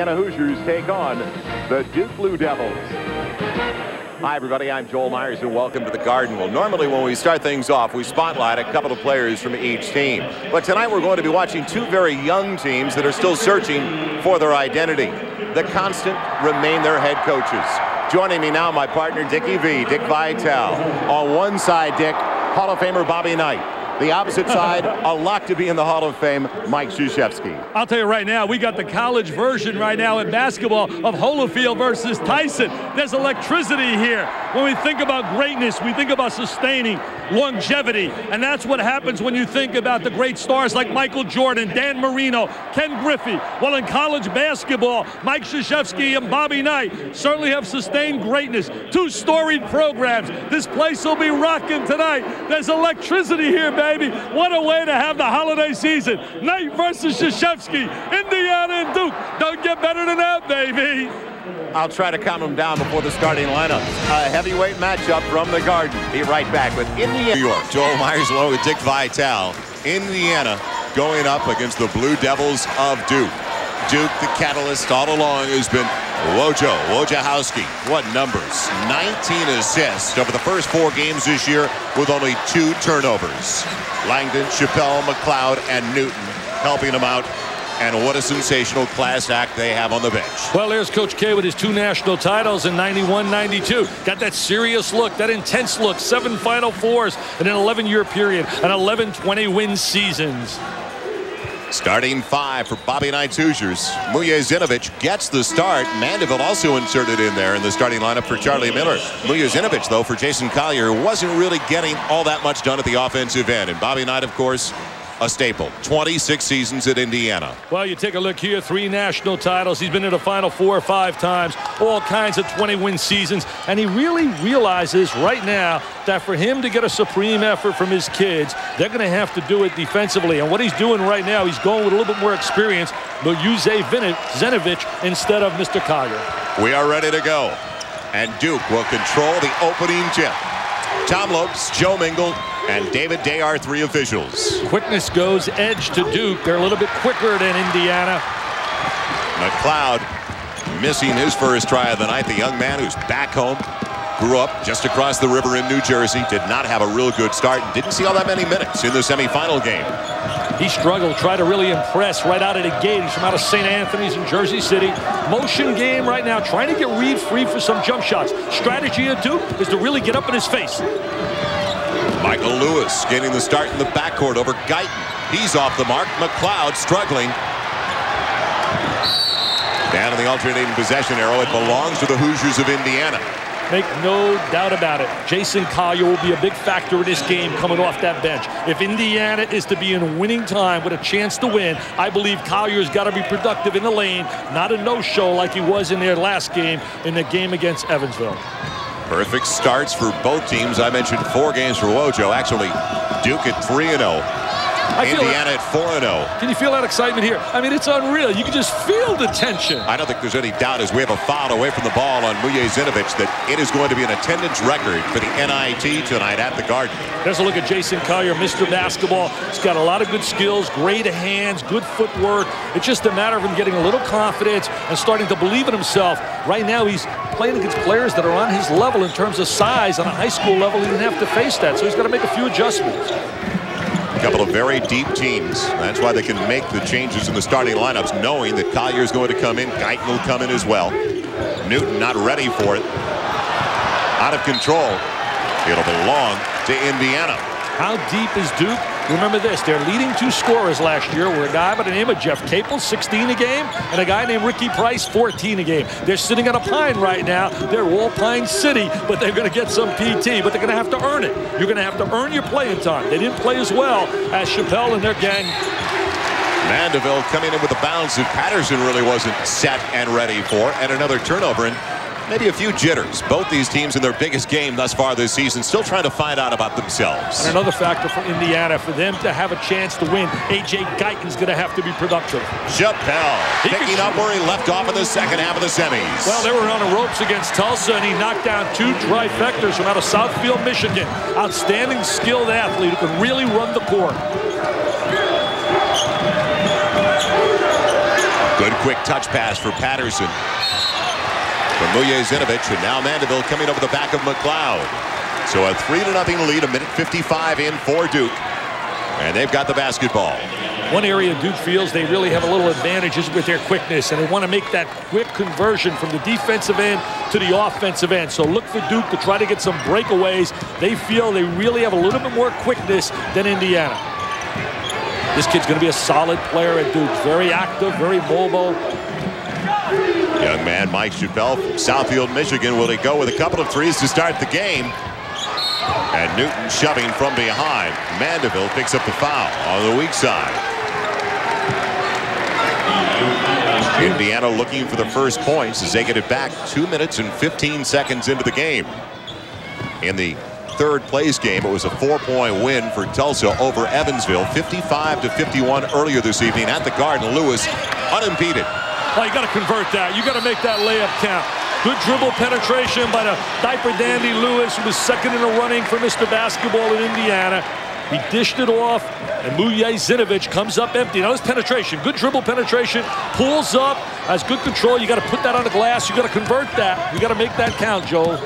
Indiana Hoosiers take on the Duke Blue Devils. Hi, everybody. I'm Joel Myers, and welcome to the Garden. Well, normally when we start things off, we spotlight a couple of players from each team. But tonight we're going to be watching two very young teams that are still searching for their identity. The constant remain their head coaches. Joining me now, my partner, Dickie V, Dick Vitale. On one side, Dick, Hall of Famer Bobby Knight. The opposite side, a lock to be in the Hall of Fame, Mike Krzyzewski. I'll tell you right now, we got the college version right now in basketball of Holyfield versus Tyson. There's electricity here. When we think about greatness, we think about sustaining longevity, and that's what happens when you think about the great stars like Michael Jordan, Dan Marino, Ken Griffey. Well, in college basketball, Mike Krzyzewski and Bobby Knight certainly have sustained greatness. Two storied programs. This place will be rocking tonight. There's electricity here, baby. What a way to have the holiday season. Knight versus Krzyzewski, Indiana and Duke. Don't get better than that, baby. I'll try to calm them down before the starting lineup. A heavyweight matchup from the Garden. Be right back with Indiana. New York. Joel Myers along with Dick Vitale. Indiana going up against the Blue Devils of Duke. Duke, the catalyst all along, has been Wojciechowski. What numbers? 19 assists over the first 4 games this year with only 2 turnovers. Langdon, Chappelle, McLeod, and Newton helping him out. And what a sensational class act they have on the bench. Well, there's Coach K with his 2 national titles in 91-92. Got that serious look, that intense look, 7 Final Fours in an 11-year period, and 11 20-win seasons. Starting 5 for Bobby Knight's Hoosiers. Mujezinovic gets the start. Mandeville also inserted in there in the starting lineup for Charlie Miller. Mujezinovic, though, for Jason Collier, wasn't really getting all that much done at the offensive end. And Bobby Knight, of course, a staple. 26 seasons at Indiana. Well, you take a look here, 3 national titles. He's been in the Final Four 5 times, all kinds of 20-win seasons, and he really realizes right now that for him to get a supreme effort from his kids, they're going to have to do it defensively. And what he's doing right now, he's going with a little bit more experience, but use Zenovic instead of Mr. Collier. We are ready to go, and Duke will control the opening tip. Tom Lopes, Joe Mingle, and David Day are 3 officials. Quickness goes edge to Duke. They're a little bit quicker than Indiana. McLeod missing his first try of the night. The young man who's back home, grew up just across the river in New Jersey, did not have a real good start and didn't see all that many minutes in the semifinal game. He struggled, tried to really impress right out of the gate. He's from out of St. Anthony's in Jersey City. Motion game right now, trying to get Reed free for some jump shots. Strategy of Duke is to really get up in his face. Michael Lewis getting the start in the backcourt over Guyton. He's off the mark. McLeod struggling. Down in the alternating possession arrow. It belongs to the Hoosiers of Indiana. Make no doubt about it. Jason Collier will be a big factor in this game coming off that bench. If Indiana is to be in winning time with a chance to win, I believe Collier's got to be productive in the lane, not a no-show like he was in their last game in the game against Evansville. Perfect starts for both teams. I mentioned 4 games for Wojo. Actually, Duke at 3-0. Indiana at 4-0. Can you feel that excitement here? I mean, it's unreal. You can just feel the tension. I don't think there's any doubt as we have a foul away from the ball on Mujezinovic that it is going to be an attendance record for the NIT tonight at the Garden. There's a look at Jason Collier, Mr. Basketball. He's got a lot of good skills, great hands, good footwork. It's just a matter of him getting a little confidence and starting to believe in himself. Right now, he's playing against players that are on his level in terms of size. On a high school level, he didn't have to face that, so he's got to make a few adjustments. A couple of very deep teams. That's why they can make the changes in the starting lineups, knowing that Collier is going to come in. Guyton will come in as well. Newton not ready for it. Out of control. It'll belong to Indiana. How deep is Duke? Remember this, their leading 2 scorers last year were a guy by the name of Jeff Capel, 16 a game, and a guy named Ricky Price, 14 a game. They're sitting on a pine right now. They're all Pine City, but they're going to get some PT, but they're going to have to earn it. You're going to have to earn your playing time. They didn't play as well as Chappelle and their gang. Mandeville coming in with a bounce that Patterson really wasn't set and ready for, and another turnover, and maybe a few jitters. Both these teams in their biggest game thus far this season still trying to find out about themselves. And another factor for Indiana, for them to have a chance to win, A.J. Guyton's going to have to be productive. Chappelle picking up where he left off in the second half of the semis. Well, they were on the ropes against Tulsa, and he knocked down 2 trifectas from out of Southfield, Michigan. Outstanding skilled athlete who can really run the court. Good quick touch pass for Patterson. From Zinovich, and now Mandeville coming over the back of McLeod. So a 3-0 lead, a minute 55 in for Duke. And they've got the basketball. One area Duke feels they really have a little advantage is with their quickness, and they want to make that quick conversion from the defensive end to the offensive end. So look for Duke to try to get some breakaways. They feel they really have a little bit more quickness than Indiana. This kid's going to be a solid player at Duke. Very active, very mobile. Young man Mike Chappelle from Southfield, Michigan. Will he go with a couple of threes to start the game? And Newton shoving from behind. Mandeville picks up the foul on the weak side. Indiana looking for the first points as they get it back 2 minutes and 15 seconds into the game. In the third place game, it was a 4-point win for Tulsa over Evansville, 55-51 earlier this evening at the Garden. Lewis unimpeded. Oh, you got to convert that. You got to make that layup count. Good dribble penetration by the diaper dandy Lewis, who was second in the running for Mr. Basketball in Indiana. He dished it off, and Zinovich comes up empty. Now this penetration, good dribble penetration, pulls up, has good control. You got to put that on the glass. You got to convert that. You got to make that count, Joel.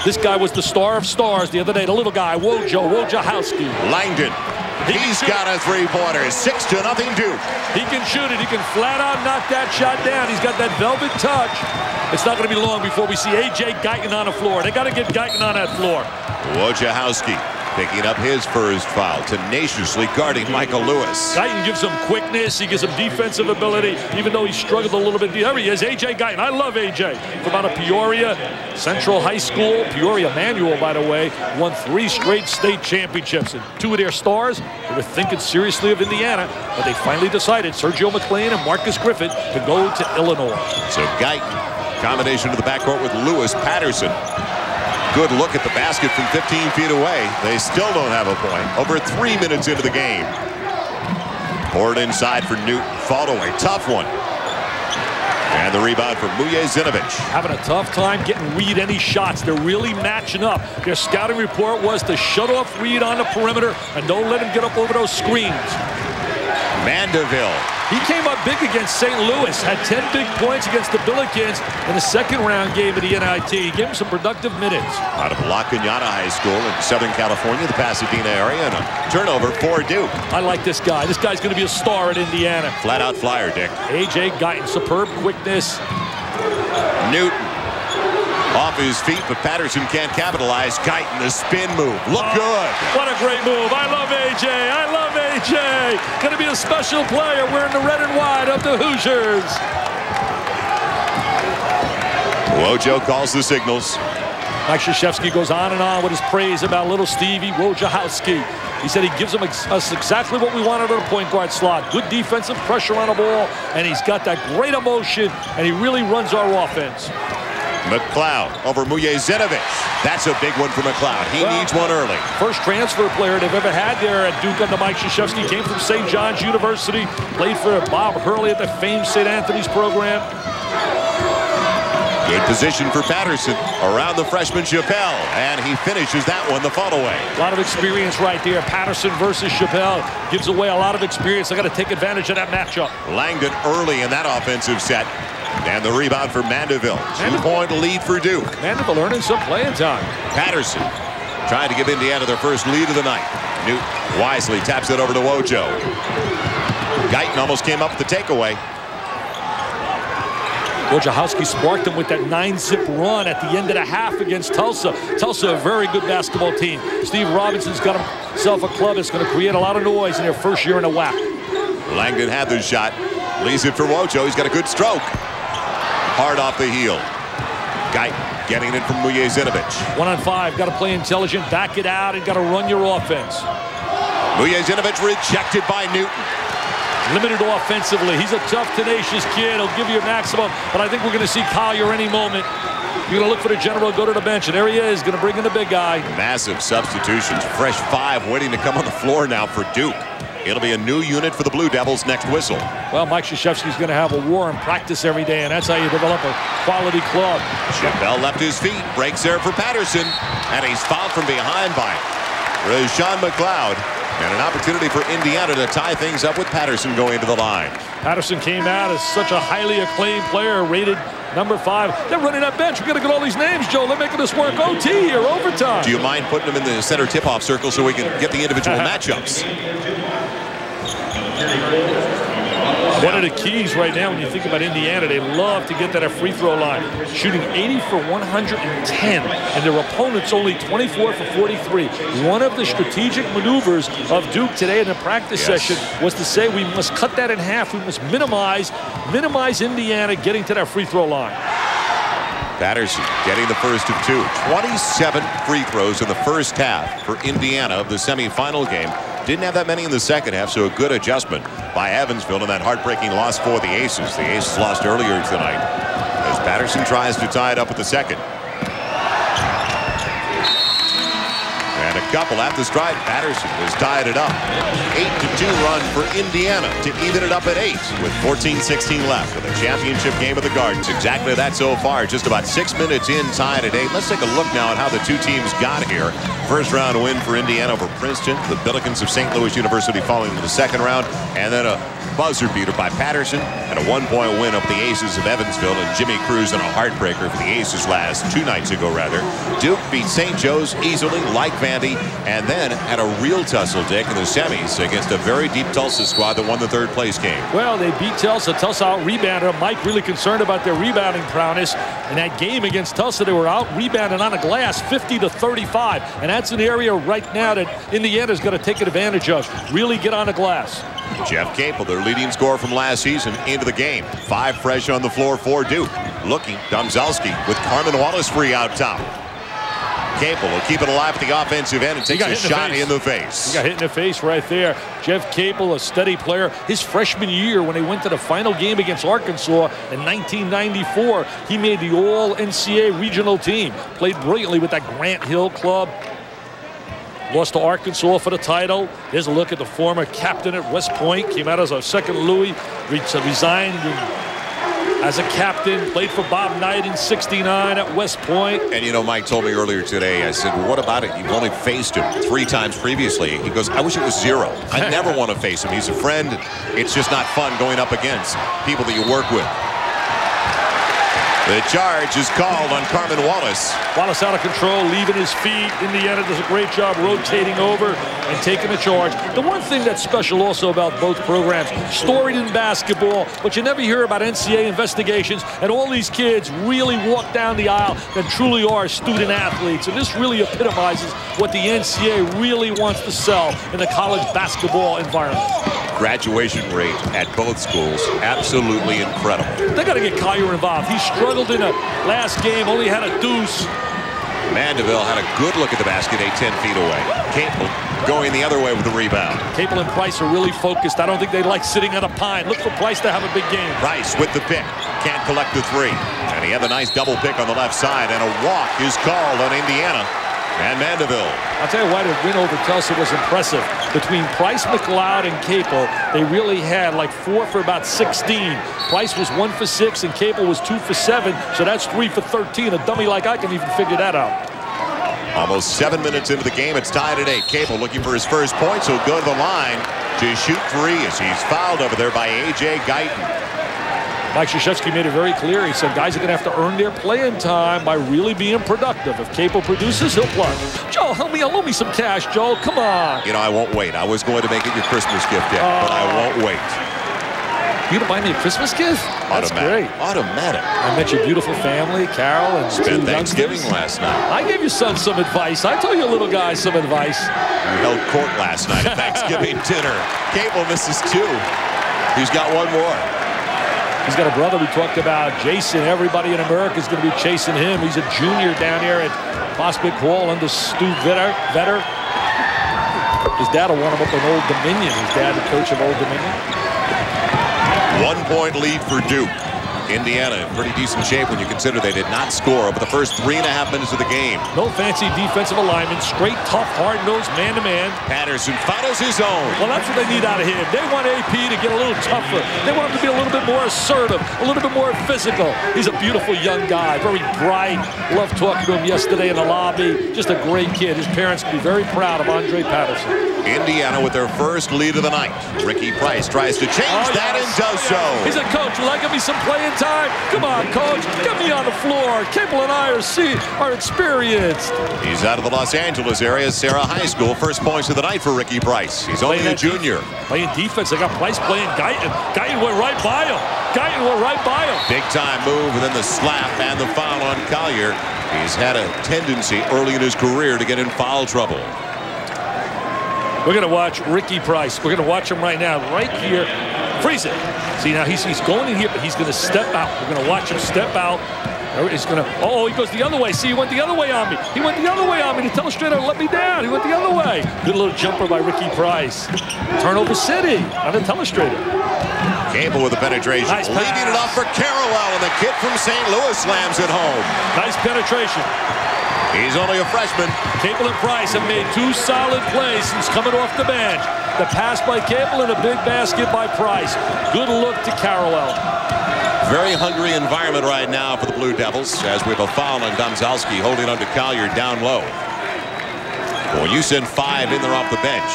This guy was the star of stars the other day. The little guy, Wojciechowski. Langdon. He's got a three-pointer. 6-0 Duke. He can shoot it. He can flat out knock that shot down. He's got that velvet touch. It's not going to be long before we see A.J. Guyton on the floor. They got to get Guyton on that floor. Wojciechowski picking up his first foul, tenaciously guarding Michael Lewis. Guyton gives him quickness. He gives him defensive ability, even though he struggled a little bit. There he is, A.J. Guyton. I love A.J. From out of Peoria Central High School. Peoria Manual, by the way, won 3 straight state championships. And 2 of their stars, they were thinking seriously of Indiana, but they finally decided, Sergio McLean and Marcus Griffith, to go to Illinois. So Guyton, combination to the backcourt with Lewis. Patterson. Good look at the basket from 15 feet away. They still don't have a point. Over 3 minutes into the game. Poured inside for Newton. Fought away. Tough one. And the rebound for Zinovich. Having a tough time getting Reed any shots. They're really matching up. Their scouting report was to shut off Reed on the perimeter and don't let him get up over those screens. Mandeville. He came up big against St. Louis, had 10 big points against the Billikens in the second-round game of the NIT. He gave him some productive minutes. Out of La Cañada High School in Southern California, the Pasadena area, and a turnover for Duke. I like this guy. This guy's going to be a star at Indiana. Flat-out flyer, Dick. A.J. Guyton, superb quickness. Newton. Off his feet, but Patterson can't capitalize. Guyton, the spin move. Look good. What a great move. I love A.J. I love A.J. Going to be a special player wearing the red and white of the Hoosiers. Wojo calls the signals. Mike Krzyzewski goes on and on with his praise about little Stevie Wojciechowski. He said he gives us exactly what we wanted at a point guard slot. Good defensive pressure on the ball, and he's got that great emotion, and he really runs our offense. McLeod over Zinovich. That's a big one for McLeod. He needs one early. First transfer player they've ever had there at Duke under Mike Krzyzewski. Came from St. John's University. Played for Bob Hurley at the famed St. Anthony's program. Good position for Patterson around the freshman Chappelle, and he finishes that one the fall away. A lot of experience right there. Patterson versus Chappelle gives away a lot of experience. They got to take advantage of that matchup. Langdon early in that offensive set. And the rebound for Mandeville. 2-point lead for Duke. Mandeville earning some playing time. Patterson trying to give Indiana their first lead of the night. Newton wisely taps it over to Wojo. Guyton almost came up with the takeaway. Wojciechowski sparked him with that 9-zip run at the end of the half against Tulsa. Tulsa, a very good basketball team. Steve Robinson's got himself a club that's going to create a lot of noise in their first year in the WAC. Langdon had the shot. Leaves it for Wojo. He's got a good stroke. Hard off the heel. Guyton getting it from Zinovich. 1-on-5. Got to play intelligent. Back it out and got to run your offense. Zinovich rejected by Newton. Limited offensively. He's a tough, tenacious kid. He'll give you a maximum, but I think we're going to see Collier any moment. You're going to look for the general, go to the bench, and there he is, going to bring in the big guy. Massive substitutions. Fresh 5 waiting to come on the floor now for Duke. It'll be a new unit for the Blue Devils next whistle. Well, Mike Krzyzewski's going to have a war and practice every day, and that's how you develop a quality club. Chappelle left his feet, breaks there for Patterson, and he's fouled from behind by Rashawn McLeod. And an opportunity for Indiana to tie things up with Patterson going to the line. Patterson came out as such a highly acclaimed player, rated number 5. They're running that bench. We're going to get all these names, Joe. They're making us work OT here, overtime. Do you mind putting them in the center tip-off circle so we can get the individual matchups? One of the keys right now when you think about Indiana, they love to get to that free throw line. Shooting 80 for 110, and their opponents only 24 for 43. One of the strategic maneuvers of Duke today in the practice session was to say we must cut that in half. We must minimize Indiana getting to that free throw line. Patterson getting the first of 2. 27 free throws in the first half for Indiana of the semifinal game. Didn't have that many in the second half, so a good adjustment by Evansville in that heartbreaking loss for the Aces. The Aces lost earlier tonight as Patterson tries to tie it up with the second. And a couple at the stride. Patterson has tied it up. 8-2 run for Indiana to even it up at 8 with 14-16 left in the championship game of the Gardens. Exactly that so far. Just about 6 minutes in, tied at 8. Let's take a look now at how the two teams got here. First round win for Indiana over Princeton. The Billikens of St. Louis University falling in the second round. And then a buzzer beater by Patterson and a 1-point win over the Aces of Evansville, and Jimmy Cruz in a heartbreaker for the Aces 2 nights ago rather. Duke beat St. Joe's easily like Vandy, and then had a real tussle, Dick, in the semis against a very deep Tulsa squad that won the third place game. Well, they beat Tulsa. Tulsa out-rebounded them. Mike really concerned about their rebounding prowess. In that game against Tulsa, they were out-rebounded on the glass 50-35, and that's an area right now that Indiana's going to take advantage of. Really get on the glass. Jeff Capel, their leading scorer from last season, into the game. 5 fresh on the floor for Duke. Looking, Domzalski with Carmen Wallace free out top. Capel will keep it alive at the offensive end and takes a shot in the face. He got hit in the face right there. Jeff Capel, a steady player. His freshman year, when they went to the final game against Arkansas in 1994, he made the All-NCAA regional team. Played brilliantly with that Grant Hill club. Lost to Arkansas for the title. Here's a look at the former captain at West Point. Came out as a second Louis. Resigned as a captain. Played for Bob Knight in '69 at West Point. And you know, Mike told me earlier today, I said, well, what about it? You've only faced him 3 times previously. He goes, I wish it was 0. I never want to face him. He's a friend. It's just not fun going up against people that you work with. The charge is called on Carmen Wallace. Wallace out of control, leaving his feet. Indiana does a great job rotating over and taking the charge. The one thing that's special also about both programs, storied in basketball, but you never hear about NCAA investigations, and all these kids really walk down the aisle that truly are student athletes. And this really epitomizes what the NCAA really wants to sell in the college basketball environment. Graduation rate at both schools, absolutely incredible. They got to get Collier involved. He struggled in a last game, only had a deuce. Mandeville had a good look at the basket, 10 feet away. Capel going the other way with the rebound. Capel and Price are really focused. I don't think they like sitting on a pine. Look for Price to have a big game. Price with the pick. Can't collect the 3. And he had a nice double pick on the left side, and a walk is called on Indiana and Mandeville. I'll tell you why the win over Tulsa was impressive. Between Price, McLeod, and Capel, they really had like 4 for about 16. Price was 1 for 6, and Capel was 2 for 7, so that's 3 for 13. A dummy like I can even figure that out. Almost 7 minutes into the game, it's tied at 8. Capel looking for his first point, so go to the line to shoot 3 as he's fouled over there by A.J. Guyton. Mike Krzyzewski made it very clear. He said guys are going to have to earn their playing time by really being productive. If Capel produces, he'll play. Joe, help me, loan me some cash, Joe. Come on. You know, I won't wait. I was going to make it your Christmas gift, but I won't wait. You gonna buy me a Christmas gift? That's great. Automatic. I met your beautiful family, Carol and spent Thanksgiving last night. I gave your son some advice. I told your little guy some advice. You held court last night at Thanksgiving dinner. Capel misses 2. He's got 1 more. He's got a brother we talked about, Jason. Everybody in America is going to be chasing him. He's a junior down here at Prospect Hall under Stu Vetter. His dad will want him up in Old Dominion. His dad, the coach of Old Dominion. 1-point lead for Duke. Indiana in pretty decent shape when you consider they did not score over the first 3.5 minutes of the game. No fancy defensive alignment. Straight, tough, hard-nosed man-to-man. Patterson follows his own. Well, that's what they need out of him. They want AP to get a little tougher. They want him to be a little bit more assertive, a little bit more physical. He's a beautiful young guy, very bright. Loved talking to him yesterday in the lobby. Just a great kid. His parents can be very proud of Andrae Patterson. Indiana with their first lead of the night. Ricky Price tries to change that and does so. He said, Coach, will I give me some playing time? Come on, Coach, get me on the floor. Cable and I are experienced. He's out of the Los Angeles area, Sarah High School. First points of the night for Ricky Price. He's only a junior. Playing defense. They got Price playing Guyton. Guyton went right by him. Guyton went right by him. Big time move, and then the slap and the foul on Collier. He's had a tendency early in his career to get in foul trouble. We're going to watch Ricky Price. We're going to watch him right now, right here. Freeze it. See, now he's going in here, but he's going to step out. We're going to watch him step out. He's going to, he goes the other way. See, he went the other way on me. He went the other way on me. The telestrator let me down. He went the other way. Good little jumper by Ricky Price. Turnover City on the telestrator. Cable with the penetration. Nice pass. Leaving it off for Carrawell, and the kid from St. Louis slams it home. Nice penetration. He's only a freshman. Cable and Price have made 2 solid plays since coming off the bench. The pass by Cable and a big basket by Price. Good look to Carrawell. Very hungry environment right now for the Blue Devils, as we have a foul on Domzalski holding on to Collier down low. When you send 5 in there off the bench,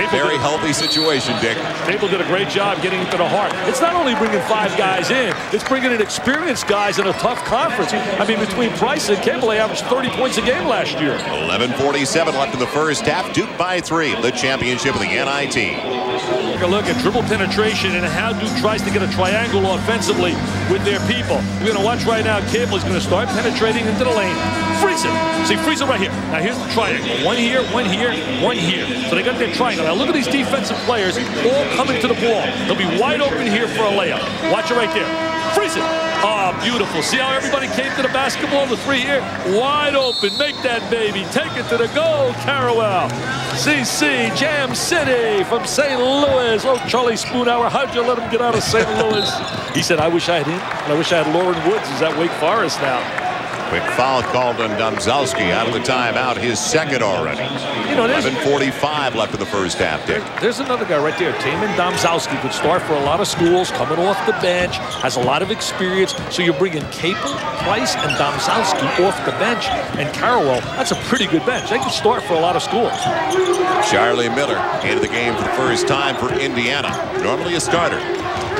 very healthy situation, Dick. Cable did a great job getting into the heart. It's not only bringing 5 guys in, it's bringing in experienced guys in a tough conference. I mean, between Price and Cable, they averaged 30 points a game last year. 11:47 left in the first half. Duke by 3, the championship of the NIT. Take a look at dribble penetration and how Duke tries to get a triangle offensively with their people. We're going to watch right now. Cable is going to start penetrating into the lane. Freeze it. See, freeze it right here. Now here's the triangle. One here, one here, one here. So they got their triangle. Now look at these defensive players all coming to the ball. They'll be wide open here for a layup. Watch it right there. Freeze it. Oh, beautiful. See how everybody came to the basketball? The 3 here. Wide open. Make that baby. Take it to the goal, Carrawell. CC, Jam City from St. Louis. Oh, Charlie Spoonhour, how'd you let him get out of St. Louis? He said, I wish I had him, and I wish I had Lauren Woods. He's at Wake Forest now. Quick foul called on Domzalski out of the timeout, his second already. You know, 11:45 left in the first half, Dick. There's another guy right there. Taman Domzalski could start for a lot of schools, coming off the bench, has a lot of experience. So you're bringing Cable, Price, and Domzalski off the bench, and Carrawell. That's a pretty good bench. They can start for a lot of schools. Charlie Miller into the game for the first time for Indiana. Normally a starter.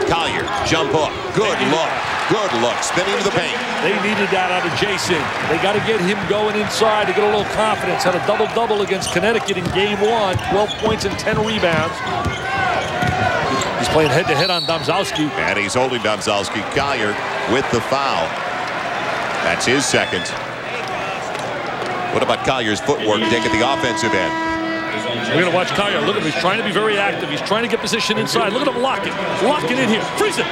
Collier, jump hook. Good look. Good look. Spinning to the paint. They needed that out of Jason. They got to get him going inside to get a little confidence. Had a double-double against Connecticut in game 1. 12 points and 10 rebounds. He's playing head-to-head on Domzalski. And he's holding Domzalski. Collier with the foul. That's his second. What about Collier's footwork, Dick, at the offensive end? We're going to watch Collier. Look at him. He's trying to be very active. He's trying to get position inside. Look at him lock it. Lock it in here. Freeze it.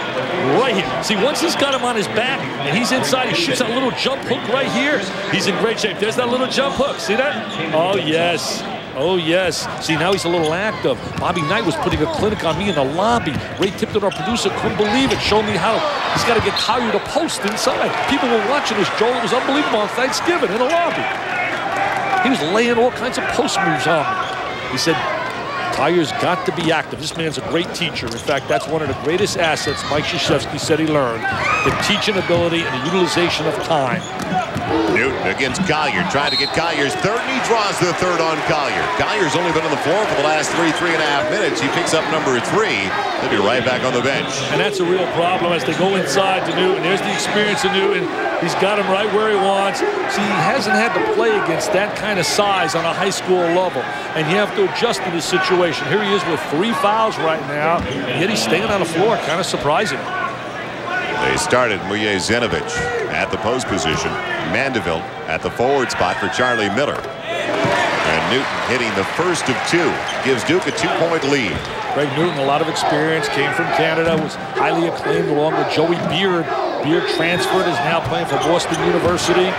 Right here. See, once he's got him on his back and he's inside, he shoots that little jump hook right here. He's in great shape. There's that little jump hook. See that? Oh, yes. Oh, yes. See, now he's a little active. Bobby Knight was putting a clinic on me in the lobby. Ray Tipton, our producer, couldn't believe it. Showed me how he's got to get Collier to post inside. People were watching this, Joel. It was unbelievable on Thanksgiving in the lobby. He was laying all kinds of post moves on me. He said, Collier's got to be active. This man's a great teacher. In fact, that's one of the greatest assets Mike Krzyzewski said he learned. The teaching ability and the utilization of time. Newton against Collier, trying to get Collier's third, and he draws the third on Collier. Collier's only been on the floor for the last 3.5 minutes. He picks up number 3. He'll be right back on the bench. And that's a real problem as they go inside to Newton. There's the experience of Newton. He's got him right where he wants. See, he hasn't had to play against that kind of size on a high school level. And you have to adjust to the situation. Here he is with 3 fouls right now, and yet he's staying on the floor. Kind of surprising. They started Muye Zenovich at the post position. Mandeville at the forward spot for Charlie Miller. And Newton hitting the first of 2. Gives Duke a 2-point lead. Greg Newton, a lot of experience, came from Canada, was highly acclaimed along with Joey Beard. Beard transferred, is now playing for Boston University.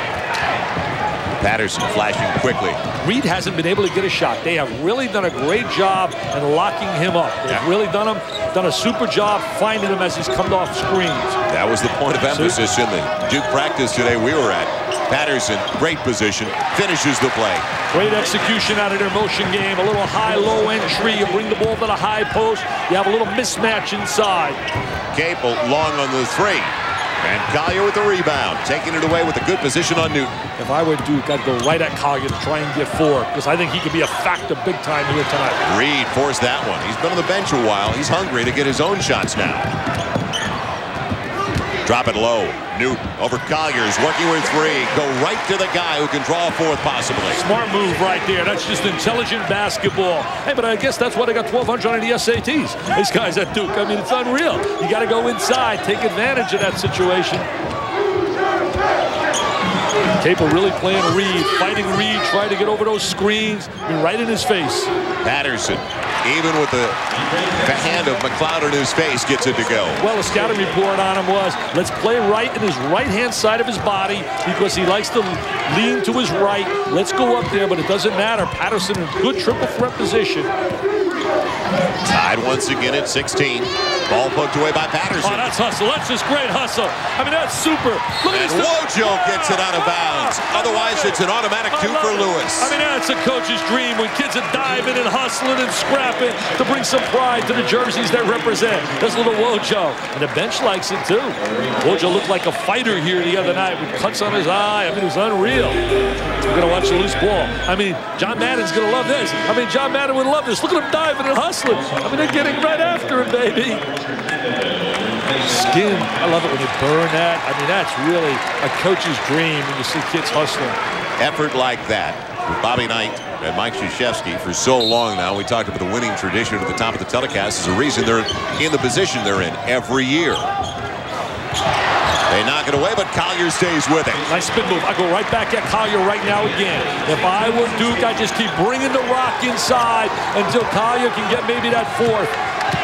Patterson flashing quickly. Reed hasn't been able to get a shot. They have really done a great job in locking him up. They've really done a super job finding him as he's come off screens. That was the point of emphasis in the Duke practice today we were at. Patterson, great position, finishes the play. Great execution out of their motion game. A little high-low entry. You bring the ball to the high post. You have a little mismatch inside. Cable long on the 3. And Collier with the rebound, taking it away with a good position on Newton. If I were Duke, I'd go right at Collier to try and get 4, because I think he could be a factor big time here tonight. Reed forced that one. He's been on the bench a while. He's hungry to get his own shots now. Drop it low. Newton over Collier's working with 3. Go right to the guy who can draw a 4th possibly. Smart move right there. That's just intelligent basketball. Hey, but I guess that's why they got 1,200 on the SATs. These guys at Duke, I mean, it's unreal. You got to go inside, take advantage of that situation. Capel really playing Reed, fighting Reed, trying to get over those screens, right in his face. Patterson, even with the hand of McLeod in his face, gets it to go. Well, the scouting report on him was, let's play right in his right-hand side of his body because he likes to lean to his right. Let's go up there, but it doesn't matter. Patterson in good triple threat position. Tied once again at 16. Ball poked away by Patterson. Oh, that's hustle. That's just great hustle. I mean, that's super. Look at this. Wojo gets it out of bounds. Otherwise, it's an automatic 2 for Lewis. I mean, that's a coach's dream when kids are diving and hustling and scrapping to bring some pride to the jerseys they represent. That's little Wojo. And the bench likes it, too. Wojo looked like a fighter here the other night with cuts on his eye. I mean, it was unreal. We're going to watch the loose ball. I mean, John Madden's going to love this. I mean, John Madden would love this. Look at him diving and hustling. I mean, they're getting right after him, baby. Skin, I love it when they burn that. I mean, that's really a coach's dream when you see kids hustling. Effort like that with Bobby Knight and Mike Krzyzewski for so long now. We talked about the winning tradition at the top of the telecast as a reason they're in the position they're in every year. They knock it away, but Collier stays with it. Nice spin move. I go right back at Collier right now again. If I were Duke, I'd just keep bringing the rock inside until Collier can get maybe that 4th.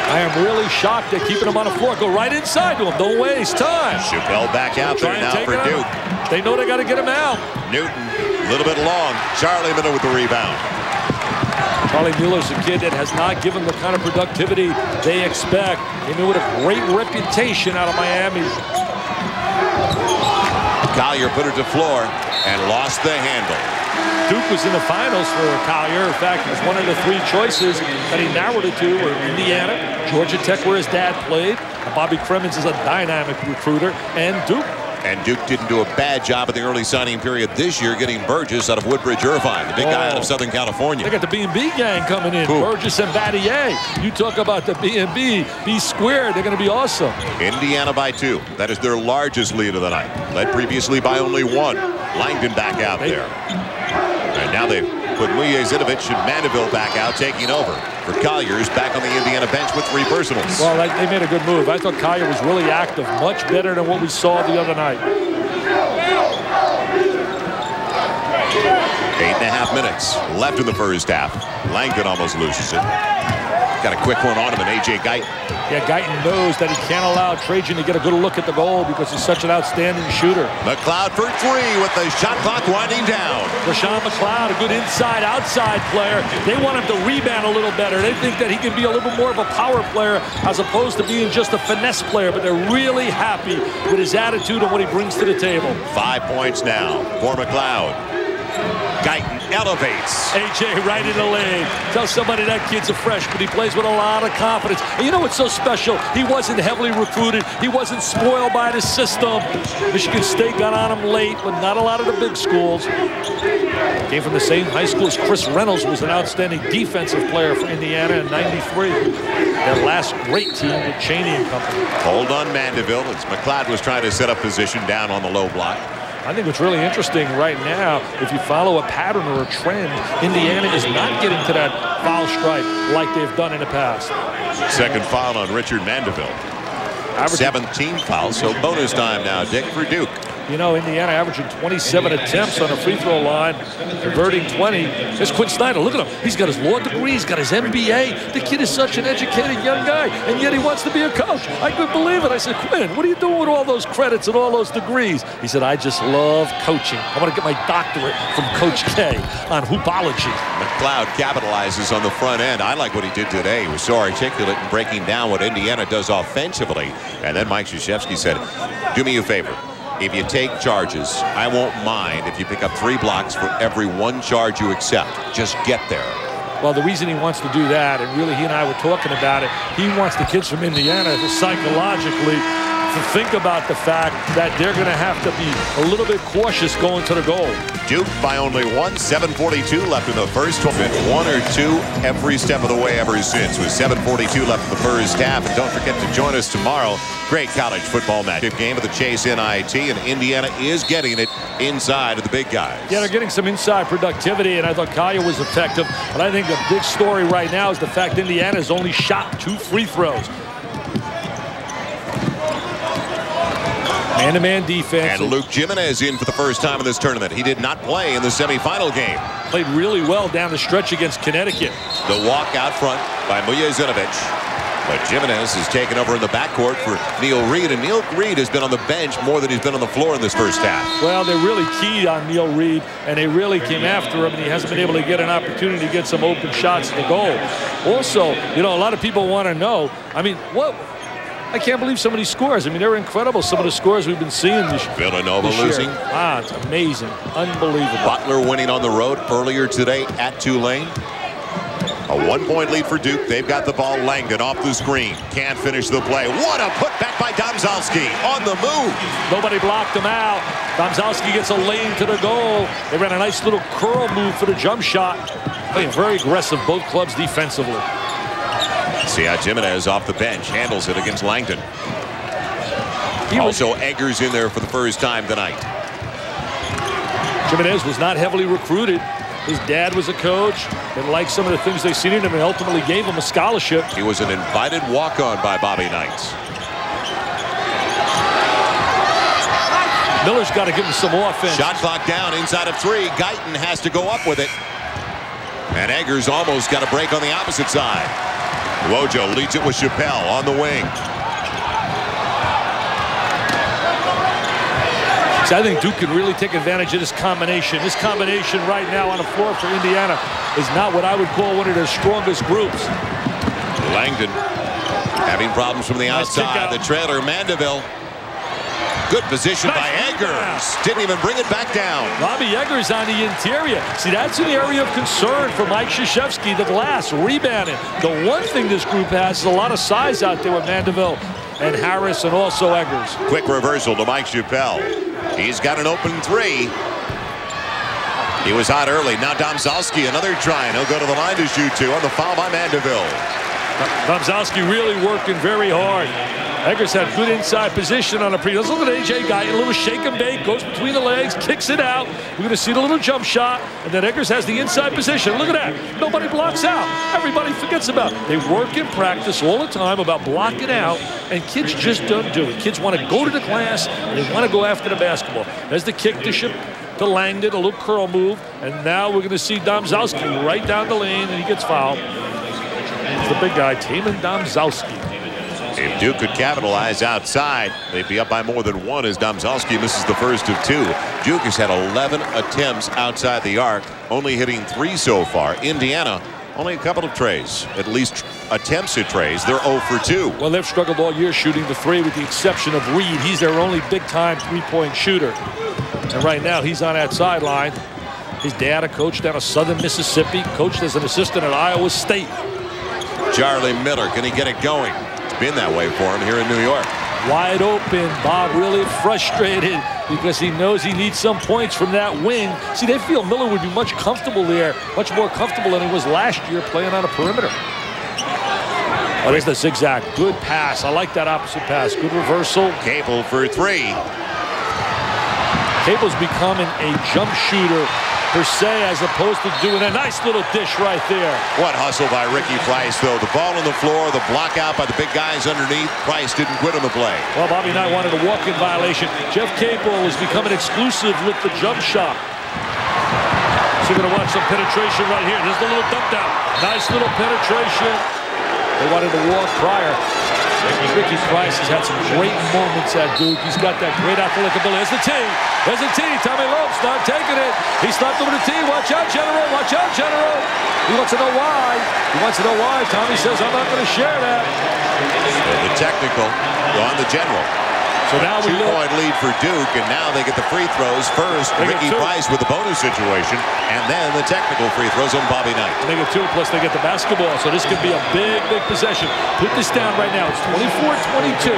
I am really shocked at keeping him on the floor. Go right inside to him. Don't waste time. Chappelle back out there now for Duke. They know they got to get him out. Newton, a little bit long. Charlie Miller with the rebound. Charlie Miller's a kid that has not given the kind of productivity they expect. He knew with a great reputation out of Miami. Collier put it to floor and lost the handle. Duke was in the finals for Collier. In fact, it was one of the 3 choices that he narrowed it to were Indiana, Georgia Tech, where his dad played. Bobby Cremins is a dynamic recruiter, and Duke. And Duke didn't do a bad job at the early signing period this year, getting Burgess out of Woodbridge Irvine, the big guy out of Southern California. They got the B&B gang coming in. Ooh. Burgess and Battier. You talk about the B&B, B squared. They're going to be awesome. Indiana by 2. That is their largest lead of the night. Led previously by only 1. Langdon back out there. And now they've put Muye Zinovich and Mandeville back out, taking over. For Collier's back on the Indiana bench with 3 personals. Well, they made a good move. I thought Collier was really active, much better than what we saw the other night. 8.5 minutes left in the first half. Langdon almost loses it. Got a quick one on him, and A.J. Guyton. Yeah, Guyton knows that he can't allow Trajan to get a good look at the goal because he's such an outstanding shooter. McLeod for 3 with the shot clock winding down. Rashawn McLeod, a good inside-outside player. They want him to rebound a little better. They think that he can be a little more of a power player as opposed to being just a finesse player, but they're really happy with his attitude and what he brings to the table. 5 points now for McLeod. Guyton elevates. A.J. right in the lane. Tell somebody that kid's a freshman. He plays with a lot of confidence. And you know what's so special? He wasn't heavily recruited. He wasn't spoiled by the system. Michigan State got on him late, but not a lot of the big schools. Came from the same high school as Chris Reynolds, who was an outstanding defensive player for Indiana in '93. Their last great team with Chaney and company. Hold on Mandeville as McLeod was trying to set up position down on the low block. I think what's really interesting right now, if you follow a pattern or a trend, Indiana is not getting to that foul stripe like they've done in the past. Second foul on Richard Mandeville. 17 fouls, so bonus time now, Dick, for Duke. You know, Indiana averaging 27 attempts on the free throw line, converting 20. There's Quinn Snyder. Look at him. He's got his law degree. He's got his MBA. The kid is such an educated young guy, and yet he wants to be a coach. I couldn't believe it. I said, Quinn, what are you doing with all those credits and all those degrees? He said, I just love coaching. I want to get my doctorate from Coach K on hoopology. McLeod capitalizes on the front end. I like what he did today. He was so articulate in breaking down what Indiana does offensively. And then Mike Krzyzewski said, do me a favor. If you take charges, I won't mind if you pick up 3 blocks for every 1 charge you accept. Just get there. Well, the reason he wants to do that, and really he and I were talking about it, he wants the kids from Indiana to psychologically to think about the fact that they're going to have to be a little bit cautious going to the goal. Duke by only one, 7:42 left in the first. Been one or two every step of the way ever since, with 7:42 left in the first half. And don't forget to join us tomorrow. Great college football match. Game of the Chase NIT, and Indiana is getting it inside of the big guys. Yeah, they're getting some inside productivity, and I thought Kaya was effective. But I think the big story right now is the fact Indiana has only shot 2 free throws. Man-to-man defense. And Luke Jimenez in for the first time in this tournament. He did not play in the semifinal game. Played really well down the stretch against Connecticut. The walk out front by Mujezinovich. But Jimenez has taken over in the backcourt for Neil Reed. And Neil Reed has been on the bench more than he's been on the floor in this first half. Well, they're really keyed on Neil Reed, and they really came after him, and he hasn't been able to get an opportunity to get some open shots to the goal. Also, you know, a lot of people want to know, I mean, I can't believe some of these scores. I mean, they're incredible, some of the scores we've been seeing this year. Villanova losing. Ah, it's amazing. Unbelievable. Butler winning on the road earlier today at Tulane. A 1-point lead for Duke. They've got the ball. Langdon off the screen. Can't finish the play. What a putback by Domzalski on the move. Nobody blocked him out. Domzalski gets a lane to the goal. They ran a nice little curl move for the jump shot. Playing very aggressive, both clubs defensively. See how Jimenez off the bench handles it against Langdon. Also, Eggers in there for the first time tonight. Jimenez was not heavily recruited. His dad was a coach. They liked some of the things they seen in him and ultimately gave him a scholarship. He was an invited walk-on by Bobby Knight. Miller's got to give him some offense. Shot clock down inside of 3. Guyton has to go up with it. And Eggers almost got a break on the opposite side. Wojo leads it with Chappelle on the wing. So I think Duke can really take advantage of this combination. This combination right now on the floor for Indiana is not what I would call one of their strongest groups. Langdon having problems from the outside. The trailer, Mandeville. Good position by Eggers. Didn't even bring it back down. Robbie Eggers on the interior. See, that's an area of concern for Mike Krzyzewski. The glass, rebounding. The one thing this group has is a lot of size out there with Mandeville and Harris and also Eggers. Quick reversal to Mike Chappelle. He's got an open 3. He was hot early. Now Domzalski, another try, and he'll go to the line to shoot 2 on the foul by Mandeville. Domzalski really working very hard. Eggers had good inside position on a pre. Let's look at A.J. Guyton, a little shake and bake, goes between the legs, kicks it out. We're going to see the little jump shot, and then Eggers has the inside position. Look at that. Nobody blocks out. Everybody forgets about it. They work in practice all the time about blocking out, and kids just don't do it. Kids want to go to the glass, and they want to go after the basketball. There's the kick to Langdon, a little curl move, and now we're going to see Domzalski right down the lane, and he gets fouled. It's the big guy, Taman Domzalski. If Duke could capitalize outside, they'd be up by more than 1 as Domzalski misses the first of 2. Duke has had 11 attempts outside the arc, only hitting 3 so far. Indiana, only a couple of trays, at least attempts at trays. They're 0 for 2. Well, they've struggled all year shooting the 3 with the exception of Reed. He's their only big-time three-point shooter. And right now, he's on that sideline. His dad, a coach down in southern Mississippi, coached as an assistant at Iowa State. Charlie Miller, can he get it going? Been that way for him here in New York. Wide open. Bob really frustrated because he knows he needs some points from that wing. See, they feel Miller would be much comfortable there, much more comfortable than he was last year playing on a perimeter. Oh, there's the zigzag. Good pass. I like that opposite pass. Good reversal. Cable for 3. Cable's becoming a jump shooter per se, as opposed to doing a nice little dish right there. What hustle by Ricky Price, though. The ball on the floor, the block out by the big guys underneath. Price didn't quit on the play. Well, Bobby Knight wanted a walk-in violation. Jeff Cable is becoming exclusive with the jump shot. So we're going to watch some penetration right here. There's the little dump down. Nice little penetration. They wanted to walk prior. Ricky Price has had some great moments at Duke. He's got that great athletic ability. There's the tee. There's the tee. Tommy Lopes not taking it. He stopped over the tee. Watch out, General. Watch out, General. He wants to know why. He wants to know why. Tommy says, I'm not going to share that. The technical on the General. So now we 2-point lead for Duke, and now they get the free throws first. Ricky Price with the bonus situation, and then the technical free throws on Bobby Knight. They get 2, plus they get the basketball, so this could be a big, big possession. Put this down right now. It's 24-22,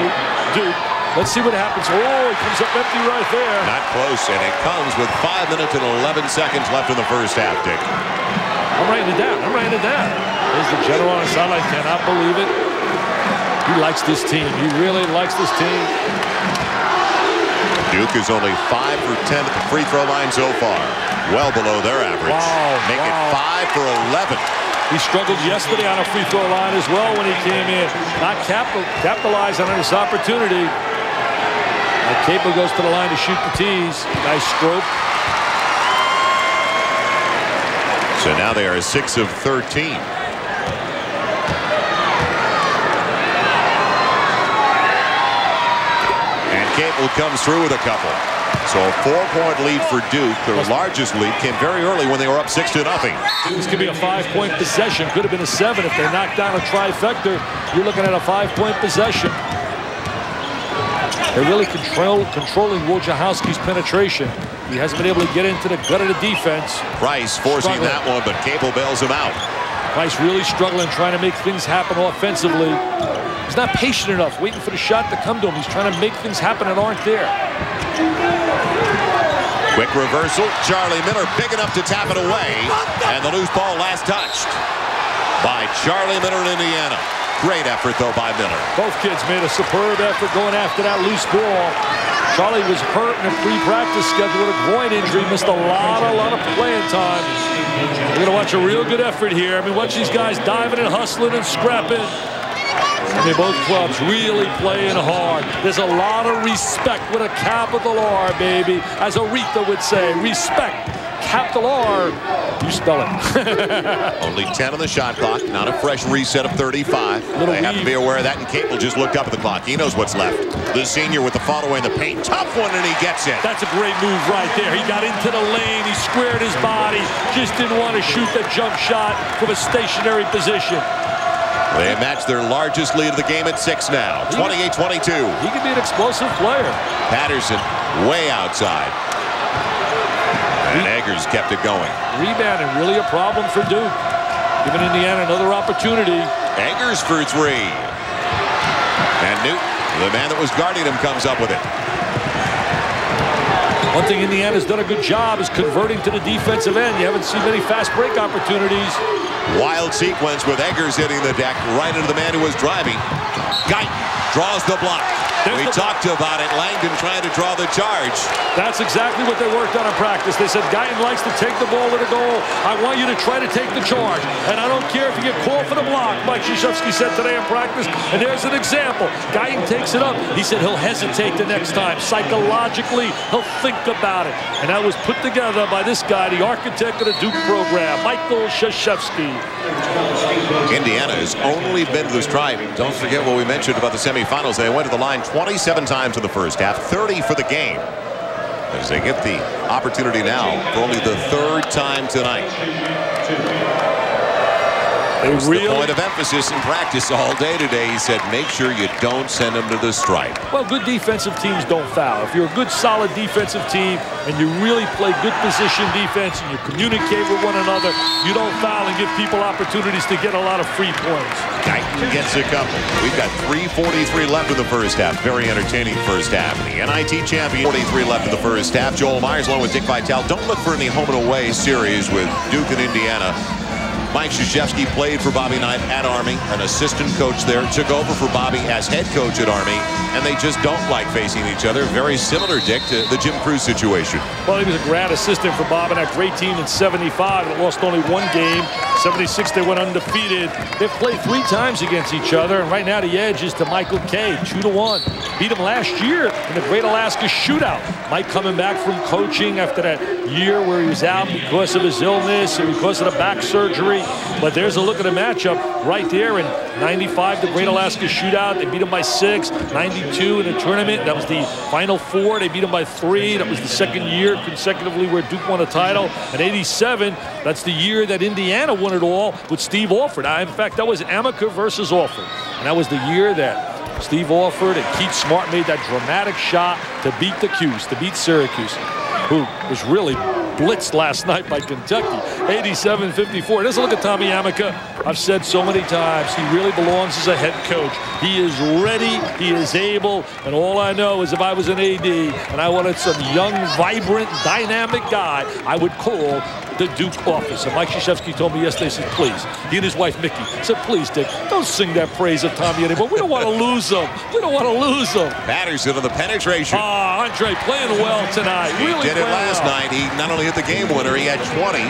Duke. Let's see what happens. Oh, he comes up empty right there. Not close, and it comes with 5 minutes and 11 seconds left in the first half, Dick. I'm writing it down. I'm writing it down. There's the general on the sideline. Cannot believe it. He likes this team. He really likes this team. Duke is only 5 for 10 at the free throw line so far. Well below their average. Wow, Make it 5 for 11. He struggled yesterday on a free throw line as well when he came in. Not capitalizing on this opportunity. Capel goes to the line to shoot the tees. Nice stroke. So now they are 6 of 13. And Capel comes through with a couple. So a 4-point lead for Duke. Their largest lead came very early when they were up 6-0. This could be a 5-point possession. Could have been a 7 if they knocked down a trifecta. You're looking at a 5-point possession. They're really controlling Wojciechowski's penetration. He hasn't been able to get into the gut of the defense. Price forcing that one, but Capel bails him out. Price really struggling, trying to make things happen offensively. He's not patient enough, waiting for the shot to come to him. He's trying to make things happen that aren't there. Quick reversal. Charlie Miller big enough to tap it away. And the loose ball last touched by Charlie Miller in Indiana. Great effort, though, by Miller. Both kids made a superb effort going after that loose ball. Charlie was hurt in a pre-practice schedule with a groin injury. Missed a lot of playing time. We're going to watch a real good effort here. I mean, watch these guys diving and hustling and scrapping. I mean, both clubs really playing hard. There's a lot of respect with a capital R, baby. As Aretha would say, respect. Capital R. You spell it. Only 10 on the shot clock. Not a fresh reset of 35. They have to be aware of that, and Capel just looked up at the clock. He knows what's left. The senior with the follow in the paint. Tough one, and he gets it. That's a great move right there. He got into the lane. He squared his body. Just didn't want to shoot the jump shot from a stationary position. They match their largest lead of the game at 6 now. 28-22. He could be an explosive player. Patterson way outside. And Eggers kept it going. Rebounding, really a problem for Duke. Giving Indiana another opportunity. Eggers for 3. And Newton, the man that was guarding him, comes up with it. One thing Indiana's done a good job is converting to the defensive end. You haven't seen many fast break opportunities. Wild sequence with Eggers hitting the deck right into the man who was driving. Guyton draws the block. We talked about it. Langdon trying to draw the charge. That's exactly what they worked on in practice. They said Guyton likes to take the ball to the goal. I want you to try to take the charge. And I don't care if you get called for the block, Mike Krzyzewski said today in practice. And there's an example. Guyton takes it up. He said he'll hesitate the next time. Psychologically, he'll think about it. And that was put together by this guy, the architect of the Duke program, Michael Krzyzewski. Indiana has only been to the stripe. Don't forget what we mentioned about the semifinals. They went to the line 27 times in the first half, 30 for the game. As they get the opportunity now for only the 3rd time tonight. It was the point of emphasis in practice all day today. He said, make sure you don't send them to the stripe. Well, good defensive teams don't foul. If you're a good, solid defensive team and you really play good position defense and you communicate with one another, you don't foul and give people opportunities to get a lot of free points. Guyton gets a couple. We've got 3:43 left in the first half. Very entertaining first half. The NIT champion, 43 left in the first half. Joel Myers along with Dick Vitale. Don't look for any home and away series with Duke and Indiana. Mike Krzyzewski played for Bobby Knight at Army, an assistant coach there, took over for Bobby as head coach at Army, and they just don't like facing each other. Very similar, Dick, to the Jim Cruz situation. Well, he was a grad assistant for Bob and that great team in 75 that lost only 1 game. 76, they went undefeated. They've played 3 times against each other, and right now the edge is to Michael K, 2-1. Beat him last year in the Great Alaska Shootout. Mike coming back from coaching after that year where he was out because of his illness and because of the back surgery. But there's a look at the matchup right there in 95, the Great Alaska Shootout. They beat him by 6, 92 in the tournament. That was the Final Four. They beat him by 3. That was the 2nd year consecutively where Duke won a title. And 87, that's the year that Indiana won it all with Steve Alford. In fact, that was Amica versus Alford. And that was the year that Steve Alford and Keith Smart made that dramatic shot to beat the Cuse, to beat Syracuse, who was really blitzed last night by Kentucky. 87-54. Let's look at Tommy Amica. I've said so many times, he really belongs as a head coach. He is ready, he is able, and all I know is if I was an AD and I wanted some young, vibrant, dynamic guy, I would call the Duke office. And Mike Krzyzewski told me yesterday, he said, please, he and his wife, Mickey, said, please, Dick, don't sing that praise of Tommy anymore. We don't want to lose him. We don't want to lose him. Patterson on the penetration. Andrae playing well tonight. He really did it last night. He not only hit the game winner, he had 20.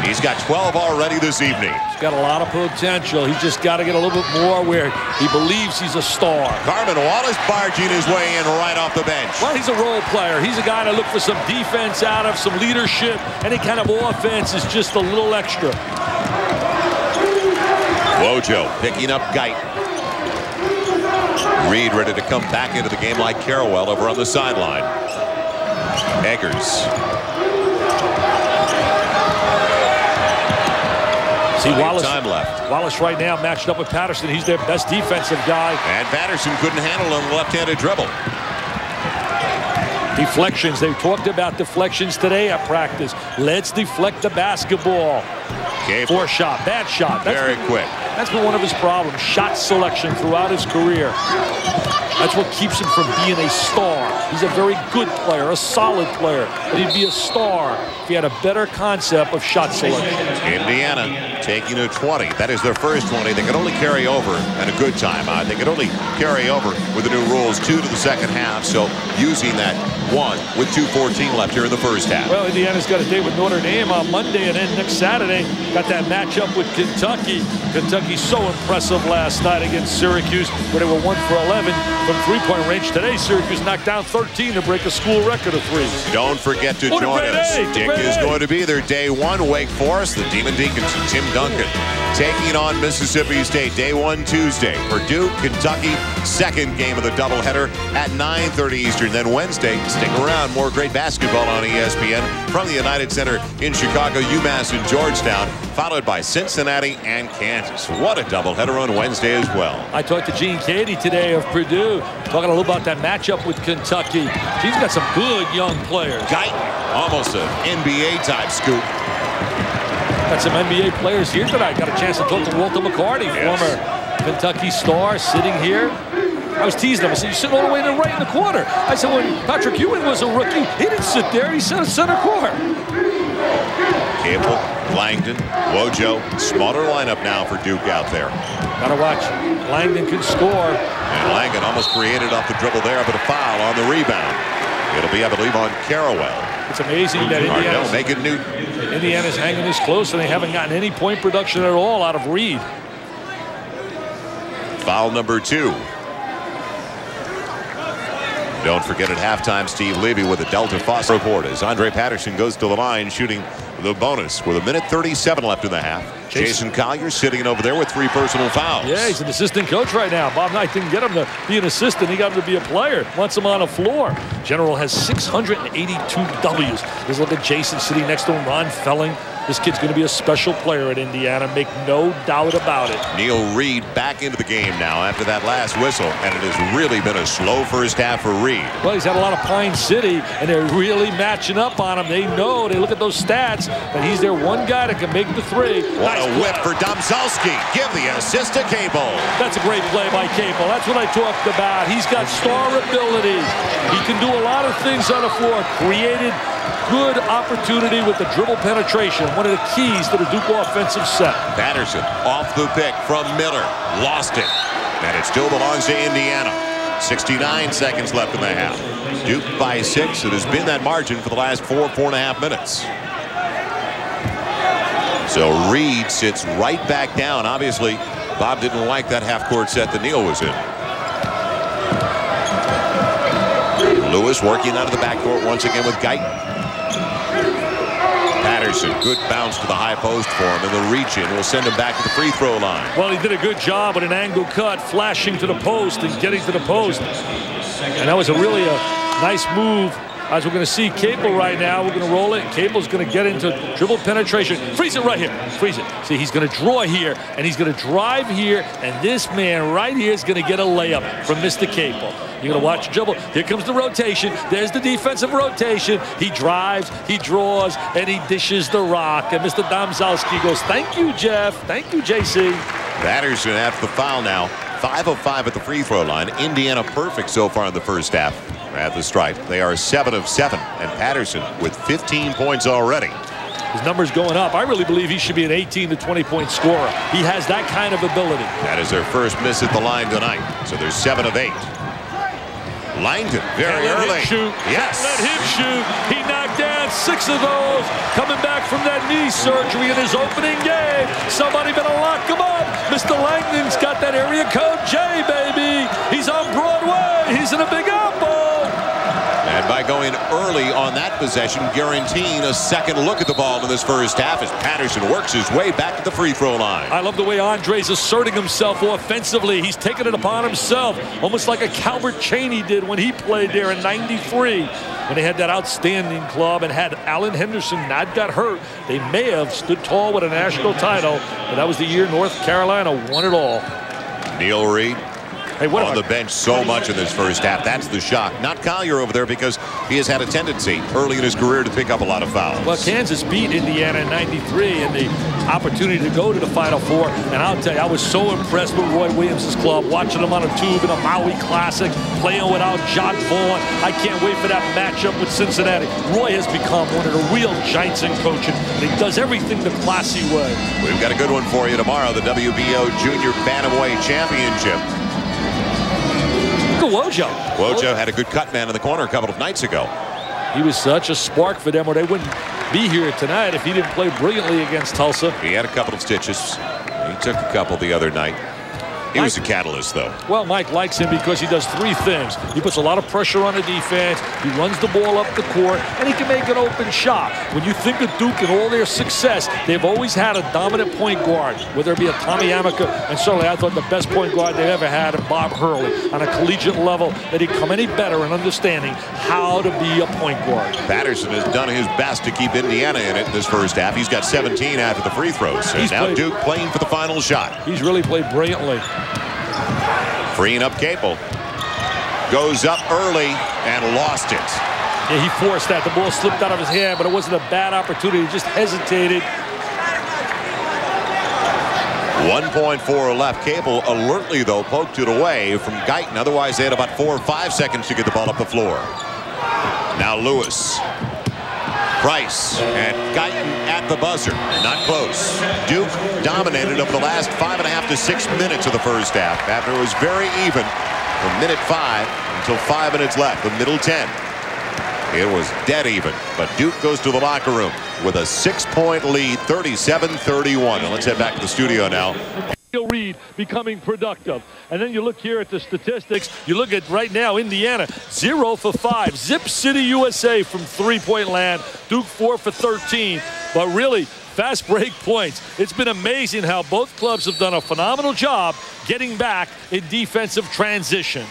He's got 12 already this evening. He's got a lot of potential. He's just got to get a little bit more where he believes he's a star. Carmen Wallace barging his way in right off the bench. Well, he's a role player. He's a guy to look for some defense out of, some leadership. Any kind of offense is just a little extra. Wojo picking up Geit. Reed ready to come back into the game like Carrawell over on the sideline. Eggers. See, Wallace, time left. Wallace right now matched up with Patterson. He's their best defensive guy. And Patterson couldn't handle on the left-handed dribble. Deflections. They talked about deflections today at practice. Let's deflect the basketball. Four shot, bad shot. Very quick. That's been one of his problems. Shot selection throughout his career. That's what keeps him from being a star. He's a very good player, a solid player, but he'd be a star if he had a better concept of shot selection. Indiana taking a 20. That is their first 20. They can only carry over and a good time. They can only carry over with the new rules 2 to the second half. So using that 1 with 2:14 left here in the first half. Well, Indiana's got a date with Notre Dame on Monday, and then next Saturday got that matchup with Kentucky. Kentucky so impressive last night against Syracuse, where they were 1 for 11 from three-point range. Today, Syracuse knocked down 13 to break a school record of threes. Don't forget to join us. Dick is going to be there day 1. Wake Forest, the Demon Deacons, and Tim Duncan taking on Mississippi State. Day 1 Tuesday. Purdue, Kentucky, second game of the doubleheader at 9:30 Eastern. Then Wednesday, stick around. More great basketball on ESPN from the United Center in Chicago, UMass, and Georgetown, followed by Cincinnati and Kansas. What a doubleheader on Wednesday as well. I talked to Gene Cady today of Purdue, talking a little about that matchup with Kentucky. He's got some good young players. Geit, almost an NBA-type scoop. Got some NBA players here tonight. Got a chance to talk to Walter McCarty, former Kentucky star, sitting here. I was teasing him. I said, you're sitting all the way to the right in the corner. I said, when Patrick Ewing was a rookie, he didn't sit there. He sat in center court. Campbell, Langdon, Wojo. Smaller lineup now for Duke out there. Gotta watch. Langdon can score. And Langdon almost created off the dribble there, but a foul on the rebound. It'll be, I believe, on Carrawell. It's amazing that Indiana's hanging this close, and they haven't gotten any point production at all out of Reed. Foul number 2. Don't forget at halftime, Steve Levy with a Delta Foss report as Andrae Patterson goes to the line shooting the bonus with 1:37 left in the half. Jason Collier sitting over there with 3 personal fouls. Yeah, he's an assistant coach right now. Bob Knight didn't get him to be an assistant. He got him to be a player. Wants him on the floor. General has 682 W's. Just look at Jason sitting next to him, Ron Felling. This kid's going to be a special player at Indiana. Make no doubt about it. Neil Reed back into the game now after that last whistle, and it has really been a slow first half for Reed. Well, he's had a lot of Pine City, and they're really matching up on him. They know, they look at those stats, that he's their one guy that can make the 3. What a whip for Domzalski. Give the assist to Cable. That's a great play by Cable. That's what I talked about. He's got star ability. He can do a lot of things on the floor. Created good opportunity with the dribble penetration. One of the keys to the Duke offensive set. Patterson off the pick from Miller. Lost it. And it still belongs to Indiana. 69 seconds left in the half. Duke by 6. It has been that margin for the last 4.5 minutes. So Reed sits right back down. Obviously, Bob didn't like that half-court set that Neal was in. Lewis working out of the backcourt once again with Geit. Patterson, good bounce to the high post for him, and the reach-in will send him back to the free throw line. Well, he did a good job with an angle cut, flashing to the post and getting to the post. And that was a nice move. As we're going to see Cable right now, we're going to roll it. Cable's going to get into dribble penetration. Freeze it right here. Freeze it. See, he's going to draw here, and he's going to drive here, and this man right here is going to get a layup from Mr. Cable. You're going to watch the dribble. Here comes the rotation. There's the defensive rotation. He drives, he draws, and he dishes the rock. And Mr. Domzalski goes, thank you, Jeff. Thank you, JC. Patterson after the foul now. 5 of 5 at the free throw line. Indiana perfect so far in the first half at the stripe. They are 7 of 7. And Patterson with 15 points already. His numbers going up. I really believe he should be an 18 to 20-point scorer. He has that kind of ability. That is their first miss at the line tonight. So they're 7 of 8. Langdon very early. Yes. Let him shoot. He knocked down 6 of those. Coming back from that knee surgery in his opening game. Somebody better lock him up. Mr. Langdon's got that area code J, baby. He's on Broadway. He's in a Big Apple. And by going early on that possession, guaranteeing a second look at the ball in this first half as Patterson works his way back to the free throw line. I love the way Andre's asserting himself offensively. He's taking it upon himself, almost like a Calbert Chaney did when he played there in '93. When they had that outstanding club and had Allen Henderson not got hurt, they may have stood tall with a national title. But that was the year North Carolina won it all. Neil Reed. Hey, what on the bench so much in this first half. That's the shock. Not Collier over there because he has had a tendency early in his career to pick up a lot of fouls. Well, Kansas beat Indiana in '93 and the opportunity to go to the Final Four. And I'll tell you, I was so impressed with Roy Williams' club, watching them on a tube in a Maui Classic, playing without John Vaughn. I can't wait for that matchup with Cincinnati. Roy has become one of the real giants in coaching. And he does everything the classy way. We've got a good one for you tomorrow, the WBO Junior Bantamweight Championship. Wojo had a good cut man in the corner a couple of nights ago. He was such a spark for them, or they wouldn't be here tonight if he didn't play brilliantly against Tulsa. He had a couple of stitches. He took a couple the other night. He was a catalyst, though. Well, Mike likes him because he does 3 things. He puts a lot of pressure on the defense, he runs the ball up the court, and he can make an open shot. When you think of Duke and all their success, they've always had a dominant point guard, whether it be a Tommy Amica, and certainly I thought the best point guard they've ever had, and Bob Hurley, on a collegiate level, that he'd come any better in understanding how to be a point guard. Patterson has done his best to keep Indiana in it in this first half. He's got 17 after the free throws. And now Duke playing for the final shot. He's really played brilliantly. Freeing up Capel. Goes up early and lost it. Yeah, he forced that. The ball slipped out of his hand, but it wasn't a bad opportunity. He just hesitated. 1.4 left. Capel alertly, though, poked it away from Guyton. Otherwise, they had about 4 or 5 seconds to get the ball up the floor. Now Lewis. Price and Guyton at the buzzer. Not close. Duke dominated over the last 5.5 to 6 minutes of the first half after it was very even from minute 5 until 5 minutes left, the middle 10. It was dead even, but Duke goes to the locker room with a 6-point lead, 37-31. And let's head back to the studio now. Reed becoming productive. And then you look here at the statistics. You look at right now Indiana 0 for 5. Zip City USA from 3-point land. Duke 4 for 13. But really fast break points. It's been amazing how both clubs have done a phenomenal job getting back in defensive transition.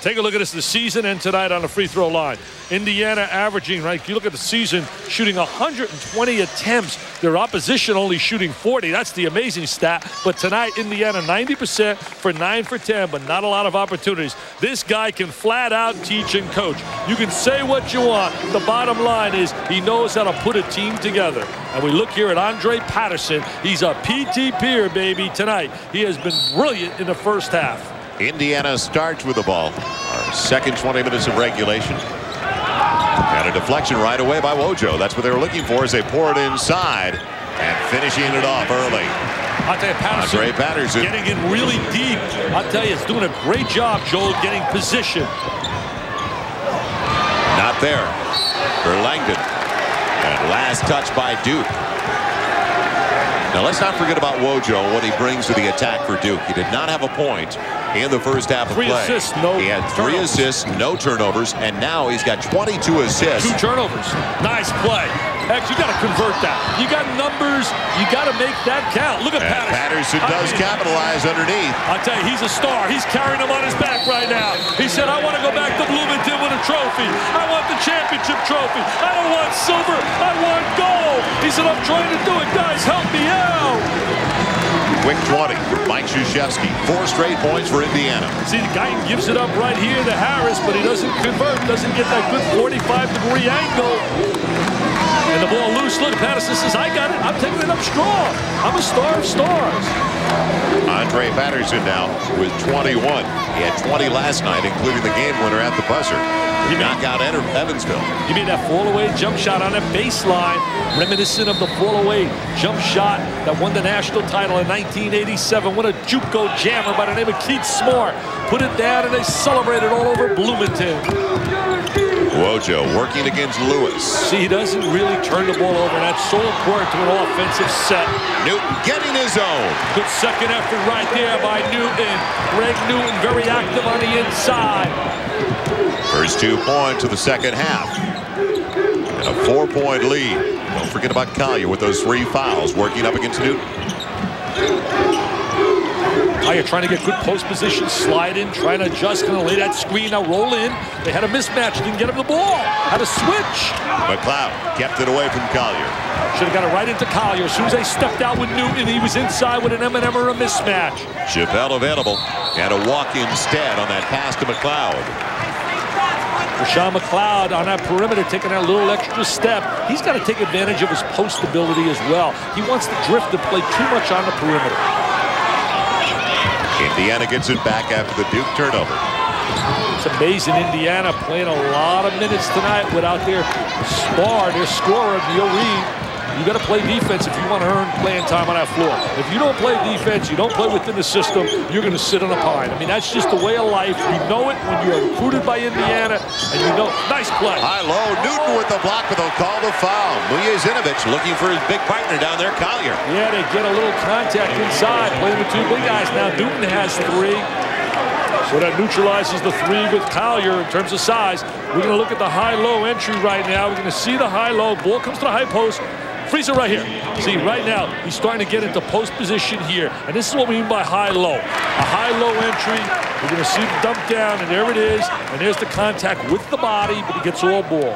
Take a look at this this season and tonight on the free throw line. Indiana averaging, right, you look at the season, shooting 120 attempts. Their opposition only shooting 40. That's the amazing stat. But tonight, Indiana 90% for 9 for 10, but not a lot of opportunities. This guy can flat out teach and coach. You can say what you want. The bottom line is he knows how to put a team together. And we look here at Andrae Patterson. He's a PT-peer, baby, tonight. He has been brilliant in the first half. Indiana starts with the ball. Our second 20 minutes of regulation. And a deflection right away by Wojo. That's what they were looking for as they pour it inside and finishing it off early. I'll tell you, Patterson, Andrae Patterson getting in really deep. I'll tell you, it's doing a great job, Joel, getting position. Not there for Langdon. And last touch by Duke. Now let's not forget about Wojo and what he brings to the attack for Duke. He did not have a point in the first half of play. He had 3 assists, no turnovers, and now he's got 22 assists. 2 turnovers. Nice play. Heck, you got to convert that. You got numbers. You got to make that count. Look at Patterson. Patterson does capitalize underneath. I tell you, he's a star. He's carrying him on his back right now. He said, I want to go back to Bloomington with a trophy. I want the championship trophy. I don't want silver. I want gold. He said, I'm trying to do it. Guys, help me out. Quick 20 for Mike Krzyzewski. 4 straight points for Indiana. See, the guy gives it up right here to Harris, but he doesn't convert, doesn't get that good 45-degree angle. And the ball loose. Look, Patterson says, I got it. I'm taking it up strong. I'm a star of stars. Andrae Patterson now with 21. He had 20 last night, including the game winner at the buzzer. He knocked out Evansville. He made that fall-away jump shot on that baseline, reminiscent of the fall-away jump shot that won the national title in 1987. What a JUCO jammer by the name of Keith Smart. Put it down, and they celebrated all over Bloomington. Wojo working against Lewis. See, he doesn't really turn the ball over, and that's so important to an offensive set. Newton getting his own. Good second effort right there by Newton. Greg Newton very active on the inside. First 2 points of the second half. And a 4-point lead. Don't forget about Collier with those 3 fouls working up against Newton. Collier trying to get good post position, slide in, trying to adjust, going to lay that screen, now roll in. They had a mismatch, didn't get him the ball. Had a switch. McLeod kept it away from Collier. Should have got it right into Collier. As soon as they stepped out with Newton, he was inside with an M&M or a mismatch. Chappelle available. And a walk instead on that pass to McLeod. Rashawn McLeod on that perimeter, taking that little extra step. He's got to take advantage of his post ability as well. He wants to drift and play too much on the perimeter. Indiana gets it back after the Duke turnover. It's amazing. Indiana playing a lot of minutes tonight without their scorer, Neil Reed. You got to play defense if you want to earn playing time on that floor. If you don't play defense, you don't play within the system, you're going to sit on a pine. I mean, that's just the way of life. You know it when you're recruited by Indiana, and you know. Nice play. High low. Newton with the block, but they'll call the foul. Mujazinovich looking for his big partner down there, Collier. Yeah, they get a little contact inside, playing with 2 big guys. Now Newton has 3. So that neutralizes the 3 with Collier in terms of size. We're going to look at the high-low entry right now. We're going to see the high-low. Ball comes to the high post. Freeze it right here. See, right now, he's starting to get into post position here. And this is what we mean by high-low. A high-low entry. We're going to see the dump down, and there it is. And there's the contact with the body, but he gets all ball.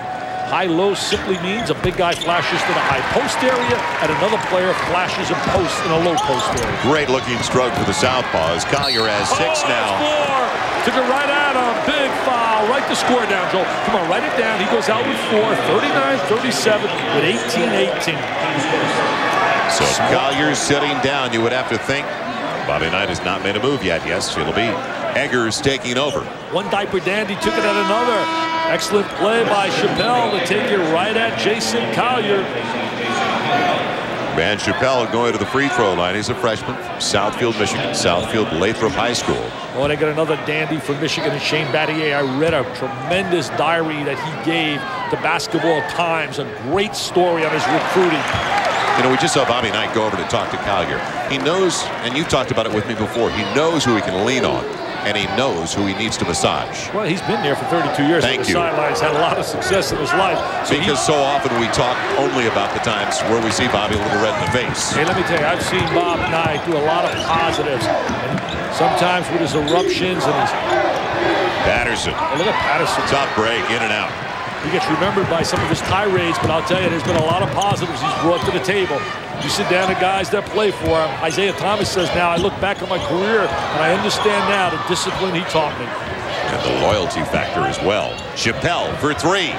High-low simply means a big guy flashes to the high post area, and another player flashes and posts in a low post area. Great looking stroke for the Southpaws. Collier has 6 now. 4. Took it right at him. Big foul. Write the score down, Joel. Come on, write it down. He goes out with 4. 39-37 with 18-18. So Collier's sitting down, you would have to think. Bobby Knight has not made a move yet. Yes, it'll be Eggers taking over. One diaper dandy took it at another. Excellent play by Chappelle to take it right at Jason Collier. Van Chappelle going to the free throw line. He's a freshman from Southfield, Michigan. Southfield Lathrop High School. Oh, they got another dandy from Michigan, and Shane Battier. I read a tremendous diary that he gave to Basketball Times. A great story on his recruiting. You know, we just saw Bobby Knight go over to talk to Collier. He knows, and you've talked about it with me before, he knows who he can lean on, and he knows who he needs to massage. Well, he's been there for 32 years. Thank you. Sidelines, had a lot of success in his life. Because so often we talk only about the times where we see Bobby a little red in the face. Hey, let me tell you, I've seen Bob Knight do a lot of positives. And sometimes with his eruptions and his... Patterson. Oh, look at Patterson. Tough break, in and out. He gets remembered by some of his tirades, but I'll tell you, there's been a lot of positives he's brought to the table. You sit down to guys that play for him. Isaiah Thomas says, now I look back on my career and I understand now the discipline he taught me. And the loyalty factor as well. Chappelle for 3.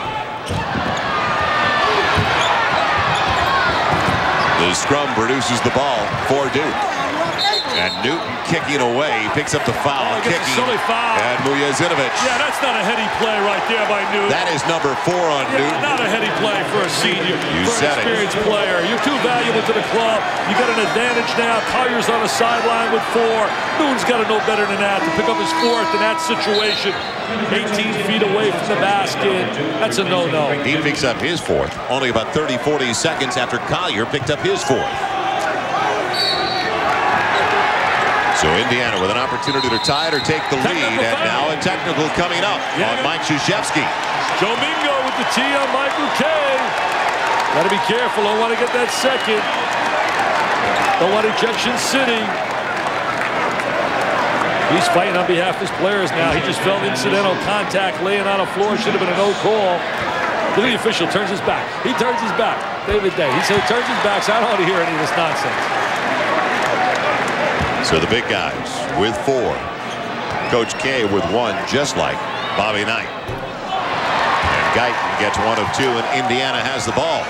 The scrum produces the ball for Duke. And Newton kicking away, picks up the foul, kicking, and Mujazinovich. Yeah, that's not a heady play right there by Newton. That is number 4 on Newton. Not a heady play for a senior, for an experienced player. You're too valuable to the club. You got an advantage now. Collier's on the sideline with 4. Newton's got to know better than that to pick up his 4th in that situation. 18 feet away from the basket. That's a no-no. He picks up his 4th only about 30-40 seconds after Collier picked up his 4th. So Indiana with an opportunity to tie it or take the lead, and now a technical coming up on Mike Krzyzewski. Joe Mingo with the tee on Michael Kay. Got to be careful. Don't want to get that second. Don't want ejection sitting. He's fighting on behalf of his players now. He just felt incidental contact laying on the floor. Should have been a no call. Look at the official. Turns his back. He turns his back. David Day. He said turns his back, so I don't want to hear any of this nonsense. So the big guys with 4. Coach K with 1, just like Bobby Knight. And Guyton gets 1 of 2, and Indiana has the ball.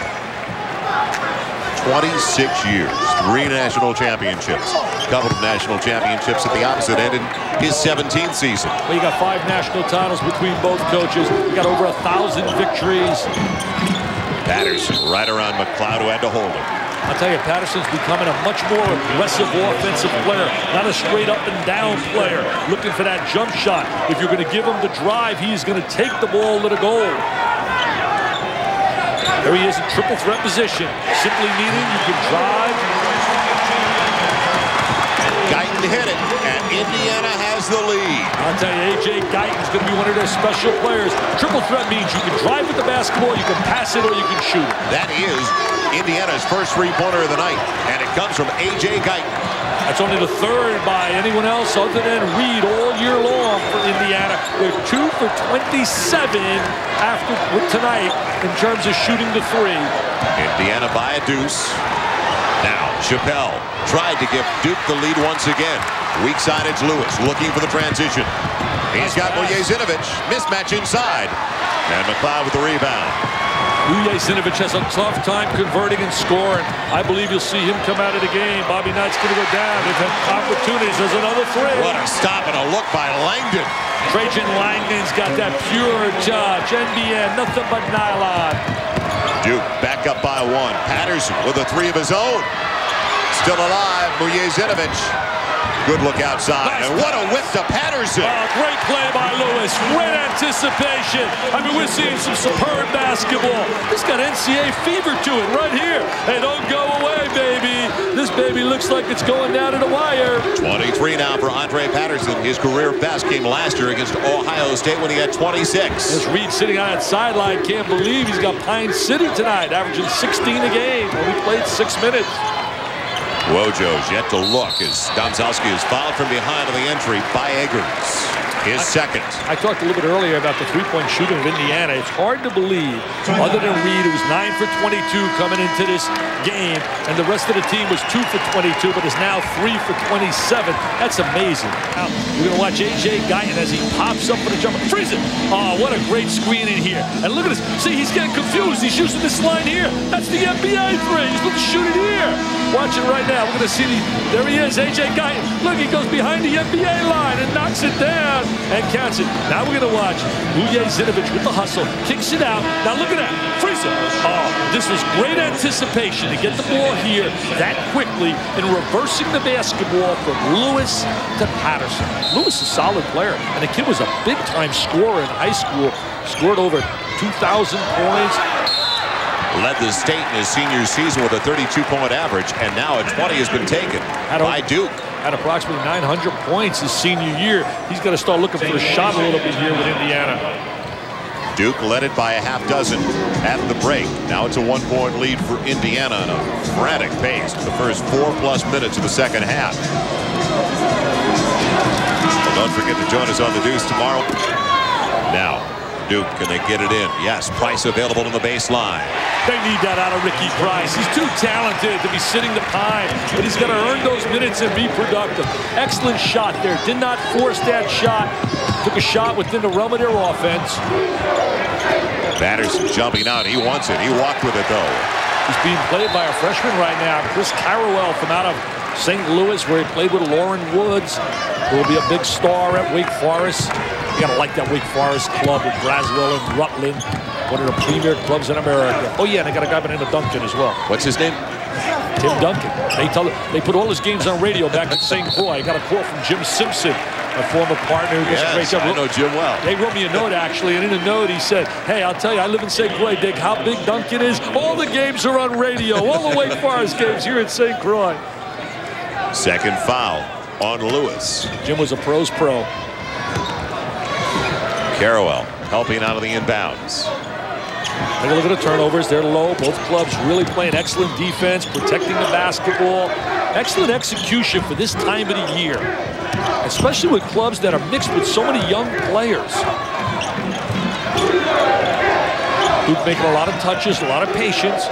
26 years, 3 national championships, a couple of national championships at the opposite end in his 17th season. Well, you got 5 national titles between both coaches. You got over 1,000 victories. Patterson right around McLeod, who had to hold him. I'll tell you, Patterson's becoming a much more aggressive offensive player, not a straight up and down player, looking for that jump shot. If you're going to give him the drive, he's going to take the ball to the goal. There he is in triple threat position, simply meaning you can drive. Guyton hit it, and Indiana has the lead. I'll tell you, A.J. Guyton's going to be one of their special players. Triple threat means you can drive with the basketball, you can pass it, or you can shoot it. That is Indiana's first three-pointer of the night, and it comes from A.J. Guyton. That's only the 3rd by anyone else other than Reed all year long for Indiana. They're 2 for 27 after tonight in terms of shooting the 3. Indiana by a deuce. Now Chappelle tried to give Duke the lead once again. Weak side, it's Lewis looking for the transition. He's got Mujezinovic. Mismatch inside. And McLeod with the rebound. Mujezinovic has a tough time converting and scoring. I believe you'll see him come out of the game. Bobby Knight's going to go down. They've had opportunities. There's another 3. What a stop and a look by Langdon. Trajan Langdon's got that pure touch. NBN, nothing but nylon. Duke back up by 1. Patterson with a 3 of his own. Still alive, Mujezinovic. Good look outside. Nice. And what a whip to Patterson. Oh, great play by Lewis. Great anticipation. I mean, we're seeing some superb basketball. This got NCAA fever to it right here. Hey, don't go away, baby. This baby looks like it's going down to the wire. 23 now for Andrae Patterson. His career best came last year against Ohio State when he had 26. This Reed sitting on that sideline can't believe he's got Pine City tonight, averaging 16 a game. Only played 6 minutes. Wojo's yet to look as Domzowski is fouled from behind on the entry by Eggers. His second. I talked a little bit earlier about the three-point shooting of Indiana. It's hard to believe, other than Reed, who was 9 for 22 coming into this game, and the rest of the team was 2 for 22, but is now 3 for 27. That's amazing. Now, we're going to watch A.J. Guyton as he pops up for the jumper. Freeze it! Oh, what a great screen in here. And look at this. See, he's getting confused. He's using this line here. That's the NBA three. He's supposed to shoot it here. Watch it right now. We're going to see there he is, A.J. Guyton. Look, he goes behind the NBA line and knocks it down and counts it. Now we're going to watch Mujezinovic with the hustle. Kicks it out. Now look at that. Freeze it. Oh, this was great anticipation to get the ball here that quickly and reversing the basketball from Lewis to Patterson. Lewis is a solid player, and the kid was a big-time scorer in high school. Scored over 2,000 points. Led the state in his senior season with a 32-point average, and now a 20 has been taken by Duke. At approximately 900 points his senior year. He's got to start looking for the shot a little bit here with Indiana. Duke led it by a half dozen at the break. Now it's a 1-point lead for Indiana on a frantic pace for the first 4+ minutes of the second half. Well, don't forget to join us on the Deuce tomorrow. Now, Duke, can they get it in? Yes, Price available on the baseline. They need that out of Ricky Price. He's too talented to be sitting the pine, but he's got to earn those minutes and be productive. Excellent shot there. Did not force that shot. Took a shot within the realm of their offense. Patterson jumping out. He wants it. He walked with it, though. He's being played by a freshman right now, Chris Carrawell, from out of St. Louis, where he played with Lauren Woods, who will be a big star at Wake Forest. You gotta like that Wake Forest club with Braswell and Rutland, one of the premier clubs in America. Oh yeah, and they got a guy by the name of Duncan as well. What's his name? Tim Duncan. They put all his games on radio back in St. Croix. I got a call from Jim Simpson, a former partner who does a great job. I know Jim well. They wrote me a note, actually, and in the note he said, hey, I'll tell you, I live in St. Croix, Dick, how big Duncan is. All the games are on radio. All the Wake Forest games here in St. Croix. Second foul on Lewis. Jim was a pro's pro. Carrawell helping out of the inbounds. Take a look at the turnovers. They're low. Both clubs really playing excellent defense, protecting the basketball. Excellent execution for this time of the year, especially with clubs that are mixed with so many young players. Duke making a lot of touches, a lot of patience.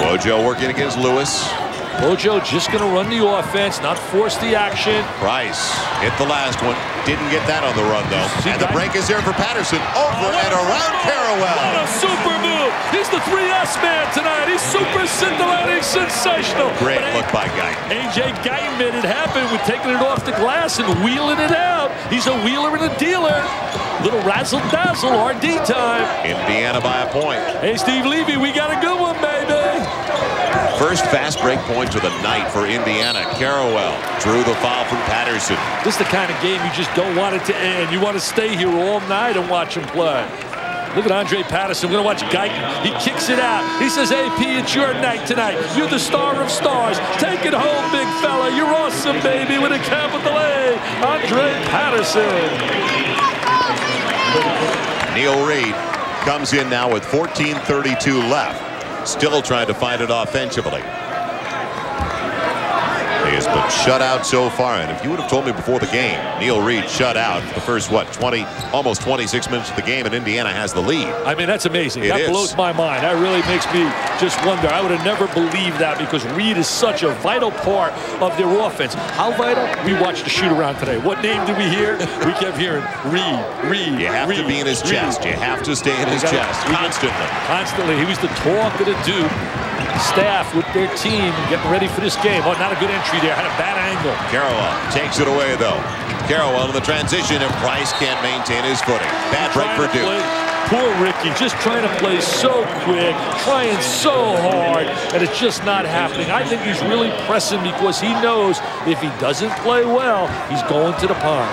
Wojo working against Lewis. Wojo just going to run the offense, not force the action. Price hit the last one. Didn't get that on the run, though. And the break is there for Patterson. Over and around Carrawell. What a super move. He's the 3S man tonight. He's super scintillating, sensational. Great look by Guyton. A.J. Guyton made it happen with taking it off the glass and wheeling it out. He's a wheeler and a dealer. Little razzle-dazzle, RD time. Indiana by a point. Hey, Steve Levy, we got a good one, baby. First fast break point of the night for Indiana. Carrawell drew the foul from Patterson. This is the kind of game you just don't want it to end. You want to stay here all night and watch him play. Look at Andrae Patterson. We're going to watch Guyton. He kicks it out. He says, AP, it's your night tonight. You're the star of stars. Take it home, big fella. You're awesome, baby, with a capital A. Andrae Patterson. Neil Reed comes in now with 14:32 left. Still trying to find it offensively. He has been shut out so far, and if you would have told me before the game, Neil Reed shut out the first, what, almost 26 minutes of the game, and Indiana has the lead. I mean, that's amazing. That blows my mind. That really makes me just wonder. I would have never believed that because Reed is such a vital part of their offense. How vital? We watched the shoot around today. What name did we hear? We kept hearing Reed. You have to be in his chest. You have to stay in his chest constantly. Constantly. He was the talk of the Duke staff with their team getting ready for this game. Oh, not a good entry there. Had a bad angle. Carrawell takes it away, though. Carrawell in the transition, and Price can't maintain his footing. Bad break for Duke. Poor Ricky, just trying to play so quick, trying so hard, and it's just not happening. I think he's really pressing because he knows if he doesn't play well, he's going to the pond.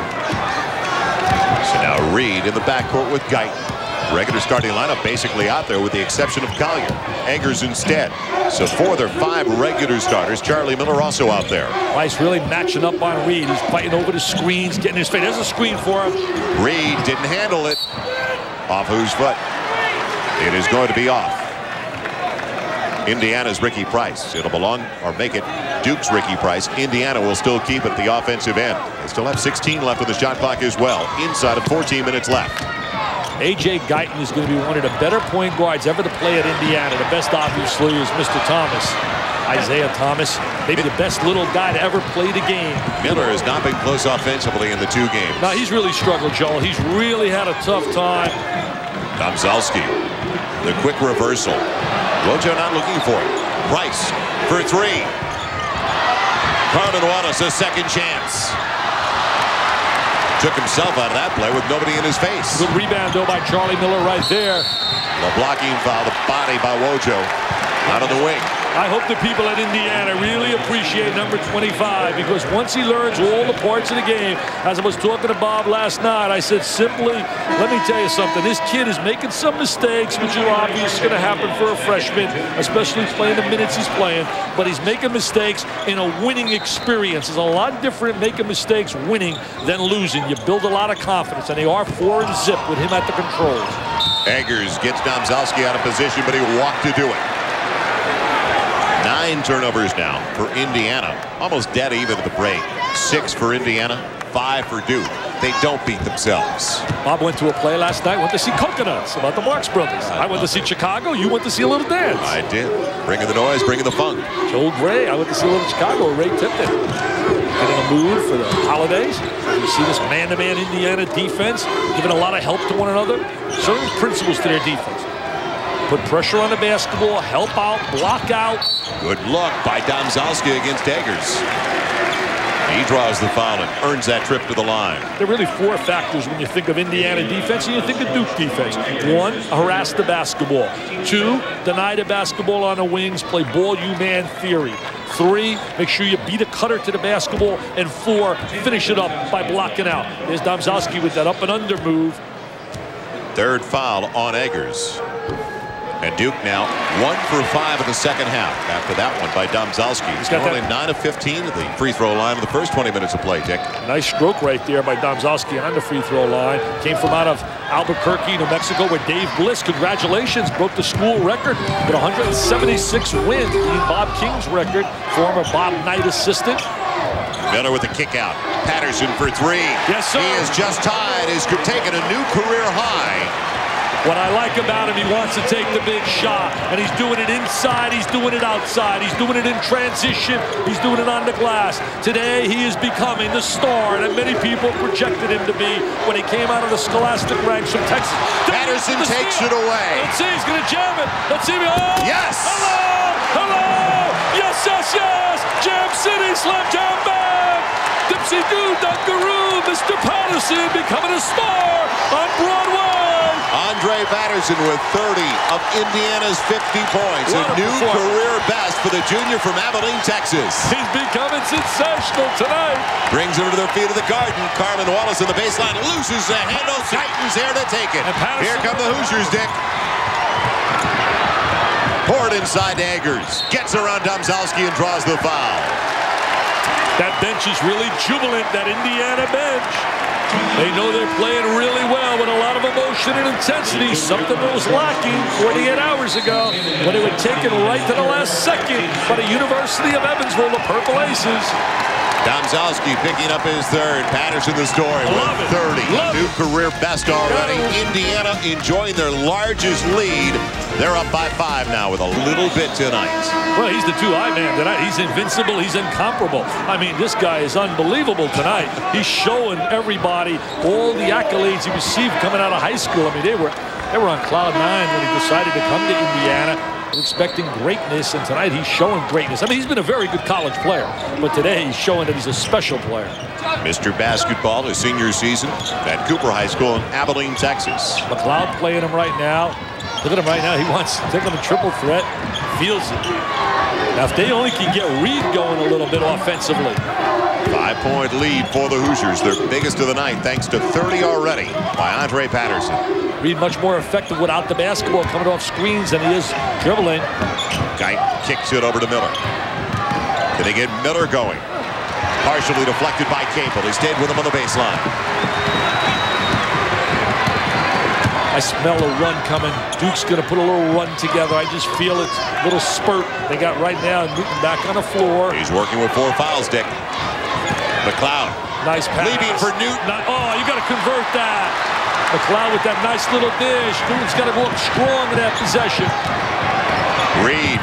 So now Reed in the backcourt with Guyton. Regular starting lineup basically out there with the exception of Collier. Eggers instead. So 4 of their 5 regular starters. Charlie Miller also out there. Price really matching up on Reed. He's fighting over the screens, getting his face. There's a screen for him. Reed didn't handle it. Off whose foot? It is going to be off. Indiana's Ricky Price. It'll belong or make it Duke's Ricky Price. Indiana will still keep it at the offensive end. They still have 16 left on the shot clock as well. Inside of 14 minutes left. A.J. Guyton is going to be one of the better point guards ever to play at Indiana. The best, obviously, is Mr. Thomas. Isaiah Thomas, maybe the best little guy to ever play the game. Miller has not been close offensively in the 2 games. No, he's really struggled, Joel. He's really had a tough time. Domzalski, the quick reversal. Wojo not looking for it. Price for 3. Carmen Wallace, a second chance. Took himself out of that play with nobody in his face. Good rebound, though, by Charlie Miller right there. The blocking foul, the body by Wojo. Out of the wing. I hope the people at Indiana really appreciate number 25 because once he learns all the parts of the game, as I was talking to Bob last night, I said simply, let me tell you something. This kid is making some mistakes, which are obvious going to happen for a freshman, especially playing the minutes he's playing, but he's making mistakes in a winning experience. It's a lot different making mistakes winning than losing. You build a lot of confidence, and they are 4 and zip with him at the controls. Eggers gets Domzalski out of position, but he walked to do it. 9 turnovers now for Indiana. Almost dead even at the break. 6 for Indiana, 5 for Duke. They don't beat themselves. Bob went to a play last night, went to see Coconuts about the Marx Brothers. I went to see Chicago, you went to see a little dance. I did. Bringing the noise, bringing the funk. Joel Gray, I went to see a little Chicago, Ray Tipton. Getting a mood for the holidays. You see this man-to-man Indiana defense, giving a lot of help to one another. Certain principles to their defense. Put pressure on the basketball, help out, block out. Good look by Domzalski against Eggers. He draws the foul and earns that trip to the line. There are really 4 factors when you think of Indiana defense and you think of Duke defense. 1, harass the basketball. 2, deny the basketball on the wings, play ball you-man theory. 3, make sure you beat a cutter to the basketball. And 4, finish it up by blocking out. There's Domzalski with that up and under move. 3rd foul on Eggers. And Duke now 1 for 5 in the second half. After that one by Domzalski. He's got only 9 of 15 at the free throw line in the first 20 minutes of play, Dick. Nice stroke right there by Domzalski on the free throw line. Came from out of Albuquerque, New Mexico, where Dave Bliss, congratulations, broke the school record with 176 wins, beating Bob King's record, former Bob Knight assistant. Miller with the kick out. Patterson for 3. Yes, sir. He has just tied. He's taken a new career high. What I like about him, he wants to take the big shot, and he's doing it inside, he's doing it outside, he's doing it in transition, he's doing it on the glass. Today, he is becoming the star that many people projected him to be when he came out of the Scholastic ranks from Texas. Patterson takes it away. Let's see, he's going to jam it. Let's see. Oh! Yes! Hello! Hello! Yes, yes, yes! Jam City, slam jam bang! Dipsy-doo, dunkaroo, Mr. Patterson becoming a star on Broadway! Andrae Patterson with 30 of Indiana's 50 points. A new career best for the junior from Abilene, Texas. He's becoming sensational tonight. Brings him to the feet of the Garden. Carmen Wallace in the baseline. Loses the handle. Titans there to take it. Here come the Hoosiers, Dick. Poured inside to Eggers. Gets around Domzalski and draws the foul. That bench is really jubilant, that Indiana bench. They know they're playing really well with a lot of emotion and intensity, something that was lacking 48 hours ago when they were taken right to the last second by the University of Evansville, the Purple Aces. Domzalski picking up his third. Patterson the story with 30. New career best already. Indiana enjoying their largest lead. They're up by 5 now with a little bit tonight. Well, he's the 2-eye man tonight. He's invincible. He's incomparable. I mean, this guy is unbelievable tonight. He's showing everybody all the accolades he received coming out of high school. I mean, they were on cloud 9 when he decided to come to Indiana. Expecting greatness, and tonight he's showing greatness. I mean, he's been a very good college player, but today he's showing that he's a special player. Mr. Basketball, his senior season at Cooper High School in Abilene, Texas. McLeod playing him right now. Look at him right now. He wants to take on a triple threat. Feels it. Now, if they only can get Reed going a little bit offensively. 5-point lead for the Hoosiers, their biggest of the night, thanks to 30 already by Andrae Patterson. Reed much more effective without the basketball coming off screens than he is dribbling. Guy kicks it over to Miller. Can they get Miller going? Partially deflected by Cable. He stayed with him on the baseline. I smell a run coming. Duke's going to put a little run together. I just feel it. A little spurt they got right now. Newton back on the floor. He's working with 4 fouls, Dick. McLeod. Nice pass. Leaving for Newton. Oh, you got to convert that. McLeod with that nice little dish. Newton's got to go up strong in that possession. Reed.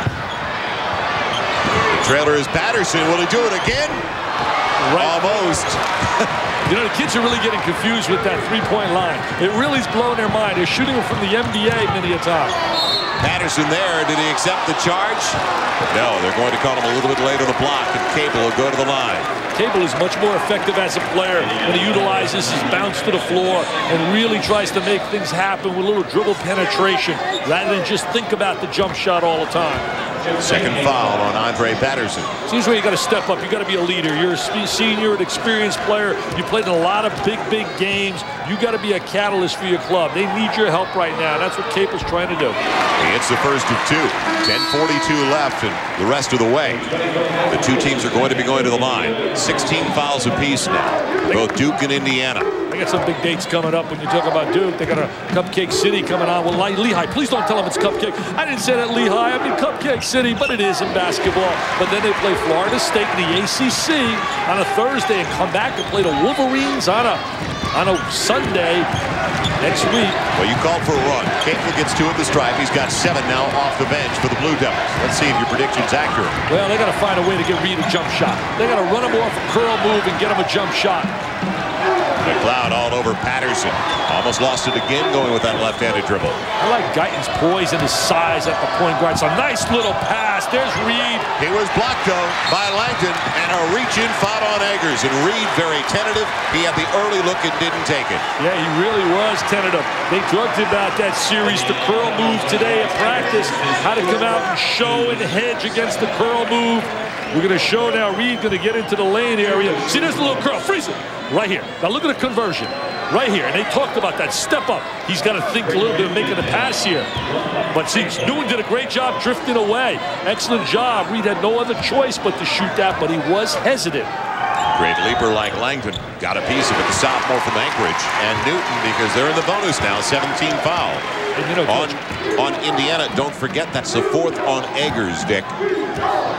The trailer is Patterson. Will he do it again? Right. Almost. You know, the kids are really getting confused with that three-point line. It really's blown their mind. They're shooting them from the NBA many a time. Patterson there. Did he accept the charge? No, they're going to call him a little bit late on the block, and Cable will go to the line. Cable is much more effective as a player when he utilizes his bounce to the floor and really tries to make things happen with a little dribble penetration rather than just think about the jump shot all the time. Second foul on Andrae Patterson. Seems where you got to step up. You got to be a leader. You're a senior, an experienced player. You played in a lot of big games. You got to be a catalyst for your club. They need your help right now. That's what Capel's trying to do. He hits the first of 2. 10:42 left, and the rest of the way. The two teams are going to be going to the line. 16 fouls apiece now. Both Duke and Indiana. They got some big dates coming up when you talk about Duke. They got a Cupcake City coming on. Well, Lehigh, please don't tell them it's Cupcake. I didn't say that Lehigh. I mean Cupcake City, but it is in basketball. But then they play Florida State in the ACC on a Thursday and come back and play the Wolverines on a Sunday next week. Well, you called for a run. Cable gets 2 at the stripe. He's got 7 now off the bench for the Blue Devils. Let's see if your prediction's accurate. Well, they got to find a way to get Reed a jump shot. They got to run him off a curl move and get him a jump shot. McLeod all over Patterson. Almost lost it again going with that left-handed dribble. I like Guyton's poise and his size at the point guard. It's a nice little pass. There's Reed. He was blocked, though, by Langton, and a reach-in foul on Eggers. And Reed very tentative. He had the early look and didn't take it. Yeah, he really was tentative. They talked about that series, the curl move today at practice, how to come out and show and hedge against the curl move. We're going to show now Reed going to get into the lane area. See, there's a little curl. Freeze it. Right here. Now look at the conversion. Right here. And they talked about that step up. He's got to think a little bit of making a pass here. But see, Newton did a great job drifting away. Excellent job. Reed had no other choice but to shoot that, but he was hesitant. Great leaper like Langton. got a piece of it, the sophomore from Anchorage, and Newton, because they're in the bonus now, 17 foul. And you know, on Indiana, don't forget that's the 4th on Eggers, Dick.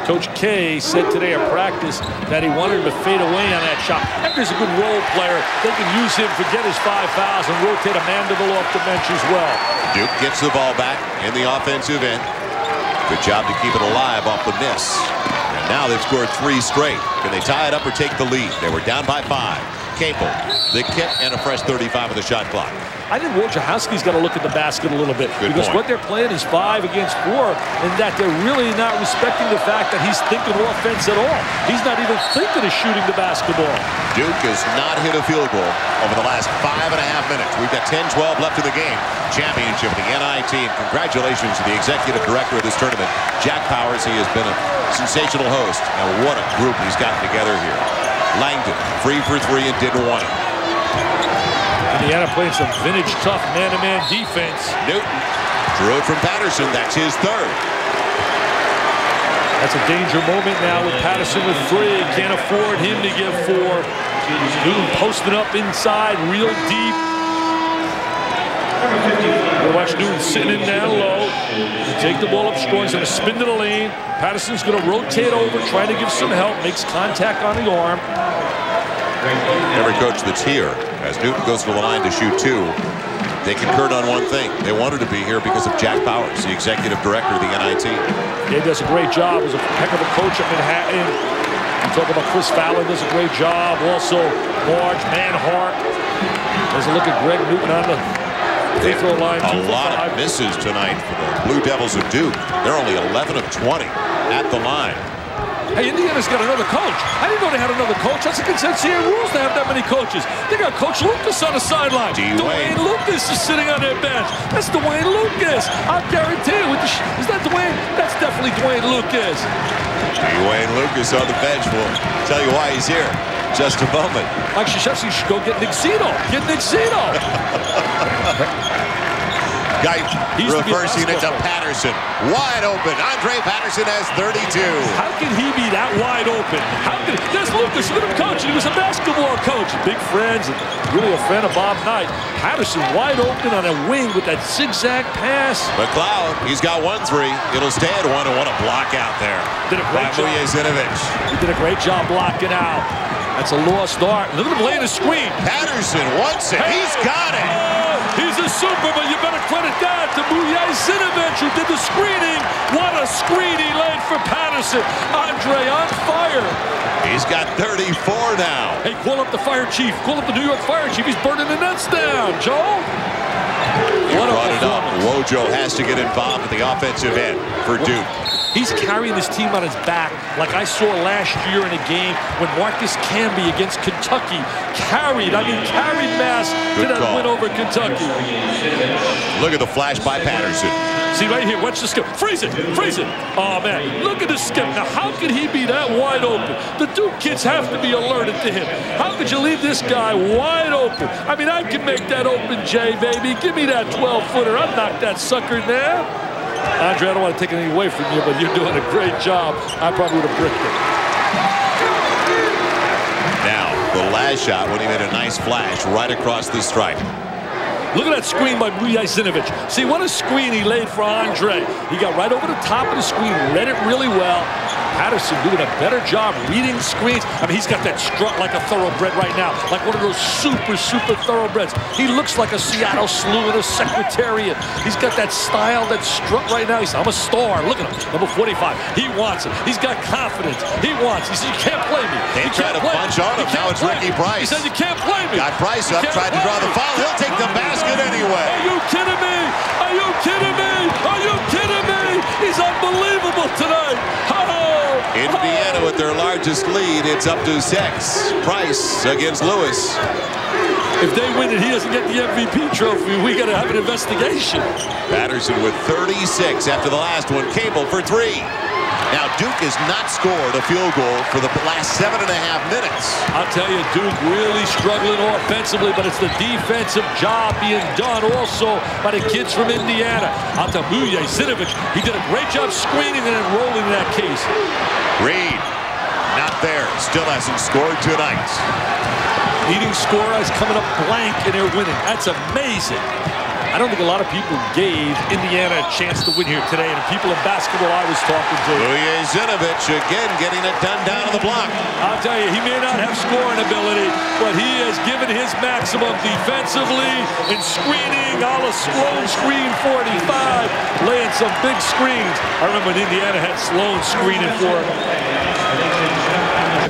Coach K said today at practice that he wanted him to fade away on that shot. Eggers is a good role player. They can use him to get his 5 fouls and rotate a Mandeville off the bench as well. Duke gets the ball back in the offensive end. Good job to keep it alive off the miss. And now they've scored 3 straight. Can they tie it up or take the lead? They were down by 5. Capel, the kick, and a fresh 35 of the shot clock. I think Wojciechowski's got to look at the basket a little bit. Good because point. what they're playing is 5 against 4, and that they're really not respecting the fact that he's thinking offense at all. He's not even thinking of shooting the basketball. Duke has not hit a field goal over the last 5.5 minutes. We've got 10-12 left in the game. Championship of the NIT, and congratulations to the executive director of this tournament, Jack Powers. He has been a sensational host, and what a group he's gotten together here. Langdon, free for 3 and didn't want it. Indiana playing some vintage tough man-to-man defense. Newton drew it from Patterson. That's his 3rd. That's a danger moment now with Patterson with 3. Can't afford him to give 4. Newton posting up inside real deep. We'll watch Newton sitting in down low. Take the ball up strong. He's going to spin to the lane. Patterson's going to rotate over, trying to give some help. Makes contact on the arm. Every coach that's here, as Newton goes to the line to shoot 2, they concurred on one thing. They wanted to be here because of Jack Powers, the executive director of the NIT. He does a great job. He's a heck of a coach at Manhattan. I'm talking about Chris Fallon, does a great job. Also, Marge, Manhart. There's a look at Greg Newton on the free throw line. A lot of misses tonight for the Blue Devils of Duke. They're only 11 of 20 at the line. Hey, Indiana's got another coach. I didn't know they had another coach. That's against NCAA rules to have that many coaches. They got Coach Lucas on the sideline. Dwayne Lucas is sitting on their bench. That's Dwayne Lucas. I guarantee you. Is that Dwayne? That's definitely Dwayne Lucas. Dwayne Lucas on the bench. We'll tell you why he's here. Just a moment. Mike Krzyzewski should go get Nick Zito. Get Nick Zito. Guy reversing it to Patterson. Wide open. Andrae Patterson has 32. How can he be that wide open? There's Lucas. Look at him coaching. He was a basketball coach. Big friends and really a fan of Bob Knight. Patterson wide open on a wing with that zigzag pass. McLeod, he's got 1-3. It'll stay at 1 and what a block out there. Did a great job. He did a great job blocking out. That's a lost art. Look at him laying a screen. Patterson wants it. He's got it. He's a super, but you better credit that to Mujazinovich, who did the screening. What a screen he laid for Patterson. Andrae on fire. He's got 34 now. Hey, call up the fire chief. Call up the New York fire chief. He's burning the nets down, Joe. You brought it up. Wojo has to get involved in the offensive end for Duke. He's carrying this team on his back like I saw last year in a game when Marcus Camby against Kentucky carried mass to that win over Kentucky. Look at the flash by Patterson. See right here, watch the skip. Freeze it, freeze it. Oh man, look at the skip. Now how can he be that wide open? The Duke kids have to be alerted to him. How could you leave this guy wide open? I mean, I can make that open, Jay, baby. Give me that 12-footer. I'd knock that sucker there. Andrae, I don't want to take anything away from you, but you're doing a great job. I probably would have bricked it. Now, the last shot when he made a nice flash right across the stripe. Look at that screen by Mujazinovich. See, what a screen he laid for Andrae. He got right over the top of the screen, read it really well. Patterson doing a better job reading screens. I mean, he's got that strut like a thoroughbred right now, like one of those super thoroughbreds. He looks like a Seattle slew in a secretariat. He's got that style, that strut right now. He's, I'm a star. Look at him, number 45. He wants it. He's got confidence. He wants it. He says, you can't play me. They try to punch on him. Now it's Ricky Price. He said, you can't play me. Got Price up, tried to draw the foul. He'll take the basket anyway. Are you kidding me? Are you kidding me? Are you kidding me? He's unbelievable tonight. Indiana with their largest lead. It's up to 6. Price against Lewis. If they win and he doesn't get the MVP trophy, we got to have an investigation. Patterson with 36 after the last one. Cable for 3. Now, Duke has not scored a field goal for the last 7.5 minutes. I'll tell you, Duke really struggling offensively, but it's the defensive job being done also by the kids from Indiana. Out to Mujazinovich. He did a great job screening and then rolling that case. Reed, not there. Still hasn't scored tonight. Leading scorer is coming up blank, and they're winning. That's amazing. I don't think a lot of people gave Indiana a chance to win here today, and the people in basketball I was talking to. Zinovich again getting it done down on the block. I'll tell you, he may not have scoring ability, but he has given his maximum defensively in screening, a la Sloan screen 45, laying some big screens. I remember when Indiana had Sloan screening for him.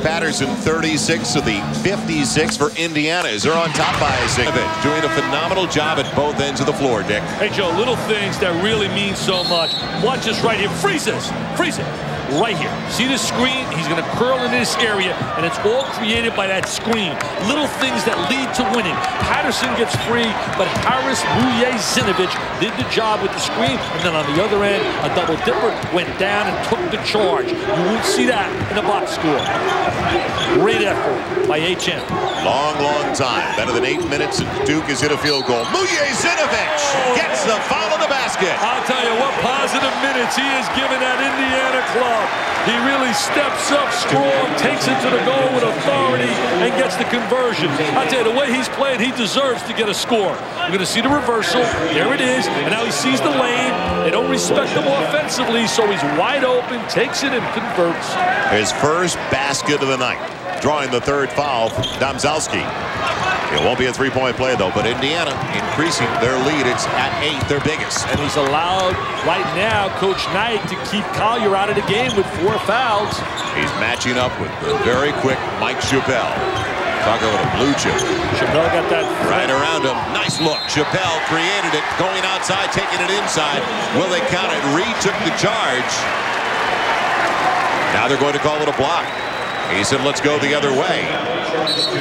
Patterson 36 of the 56 for Indiana as they're on top by Zinovich, doing a phenomenal job at both ends of the floor, Dick. Hey, Joe, little things that really mean so much. Watch this right here. Freeze this. Freeze it. Right here. See this screen? He's going to curl in this area, and it's all created by that screen. Little things that lead to winning. Patterson gets free, but Harris Zinovich did the job with the screen, and then on the other end, a double dipper went down and took the charge. You won't see that in a box score. Great effort by HM. Long time. Better than 8 minutes, and Duke has hit a field goal. Zinovich gets the foul in the basket. I'll tell you what positive minutes he has given that Indiana club. He really steps up strong, takes it to the goal with authority, and gets the conversion. I'll tell you, the way he's playing, he deserves to get a score. You're going to see the reversal. There it is. And now he sees the lane. They don't respect him offensively, so he's wide open, takes it, and converts. His first basket of the night, drawing the third foul from Domzalski. It won't be a three-point play, though, but Indiana increasing their lead. It's at 8, their biggest. And he's allowed right now, Coach Knight, to keep Collier out of the game with 4 fouls. He's matching up with the very quick Mike Chappelle. Talking with a blue chip. Chappelle got that right around him. Nice look. Chappelle created it, going outside, taking it inside. Will they count it? Reed took the charge. Now they're going to call it a block. He said, let's go the other way.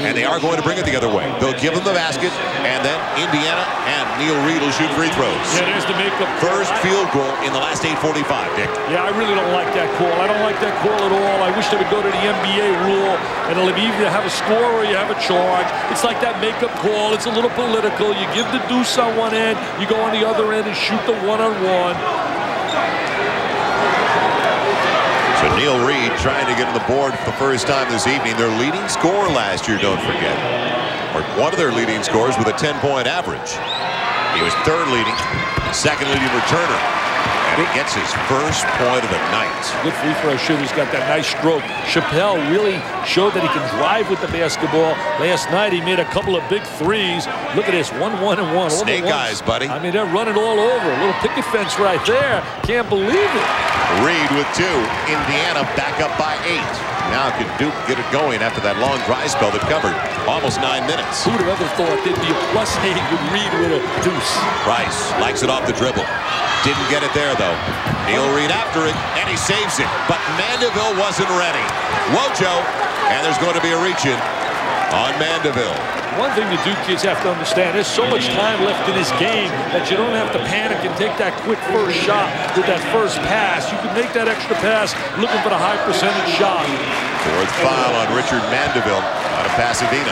And they are going to bring it the other way. They'll give him the basket, and then Indiana and Neil Reed will shoot free throws. Yeah, there's the makeup. First field goal in the last 8:45, Dick. Yeah, I really don't like that call. I don't like that call at all. I wish they would go to the NBA rule, and it'll either have a score or you have a charge. It's like that makeup call. It's a little political. You give the deuce on one end, you go on the other end and shoot the one-on-one. So Neil Reed trying to get on the board for the first time this evening. Their leading scorer last year, don't forget. Or one of their leading scorers with a 10-point average. He was third leading, second leading returner. And he gets his first point of the night. Good free throw shooter. He's got that nice stroke. Chappelle really showed that he can drive with the basketball. Last night he made a couple of big threes. Look at this, 1-1-1. Snake eyes, buddy. I mean, they're running all over. A little picket fence right there. Can't believe it. Reed with 2. Indiana back up by 8. Now can Duke get it going after that long dry spell that covered almost 9 minutes. Who would have ever thought there'd be a +8 with Reed with a deuce? Price likes it off the dribble. Didn't get it there, though. Neil Reed after it, and he saves it. But Mandeville wasn't ready. Wojo, and there's going to be a reach-in on Mandeville. One thing the Duke kids have to understand, there's so much time left in this game that you don't have to panic and take that quick first shot with that first pass. You can make that extra pass looking for the high percentage shot. Fourth foul on Richard Mandeville out of Pasadena,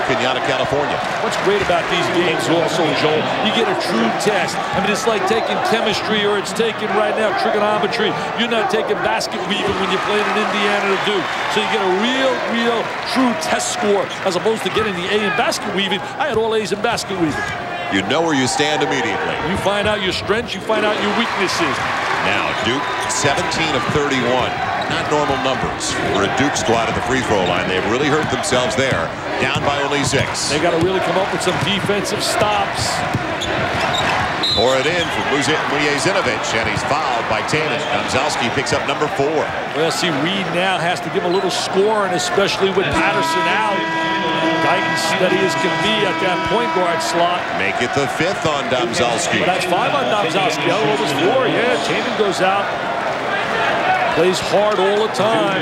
Kenyatta, California. What's great about these games also, Joel, you get a true test. I mean, it's like taking chemistry or it's taking right now trigonometry. You're not taking basket weaving when you're playing in Indiana to Duke. So you get a real true test score as opposed to getting the A in basket weaving. I had all A's in basket weaving. You know where you stand immediately. You find out your strengths, you find out your weaknesses. Now Duke 17 of 31. Not normal numbers for a Duke squad at the free throw line. They've really hurt themselves there. Down by only 6. They got to really come up with some defensive stops. Pour it in for Zinovich, and he's fouled by Taman. Domzalski picks up number 4. Well, see, Reed now has to give a little scoring, especially with Patterson out. Guyton steady as can be at that point guard slot. Make it the 5th on Domzalski. But that's 5 on Domzalski. I don't know if it's 4. Yeah, Taman goes out. Plays hard all the time.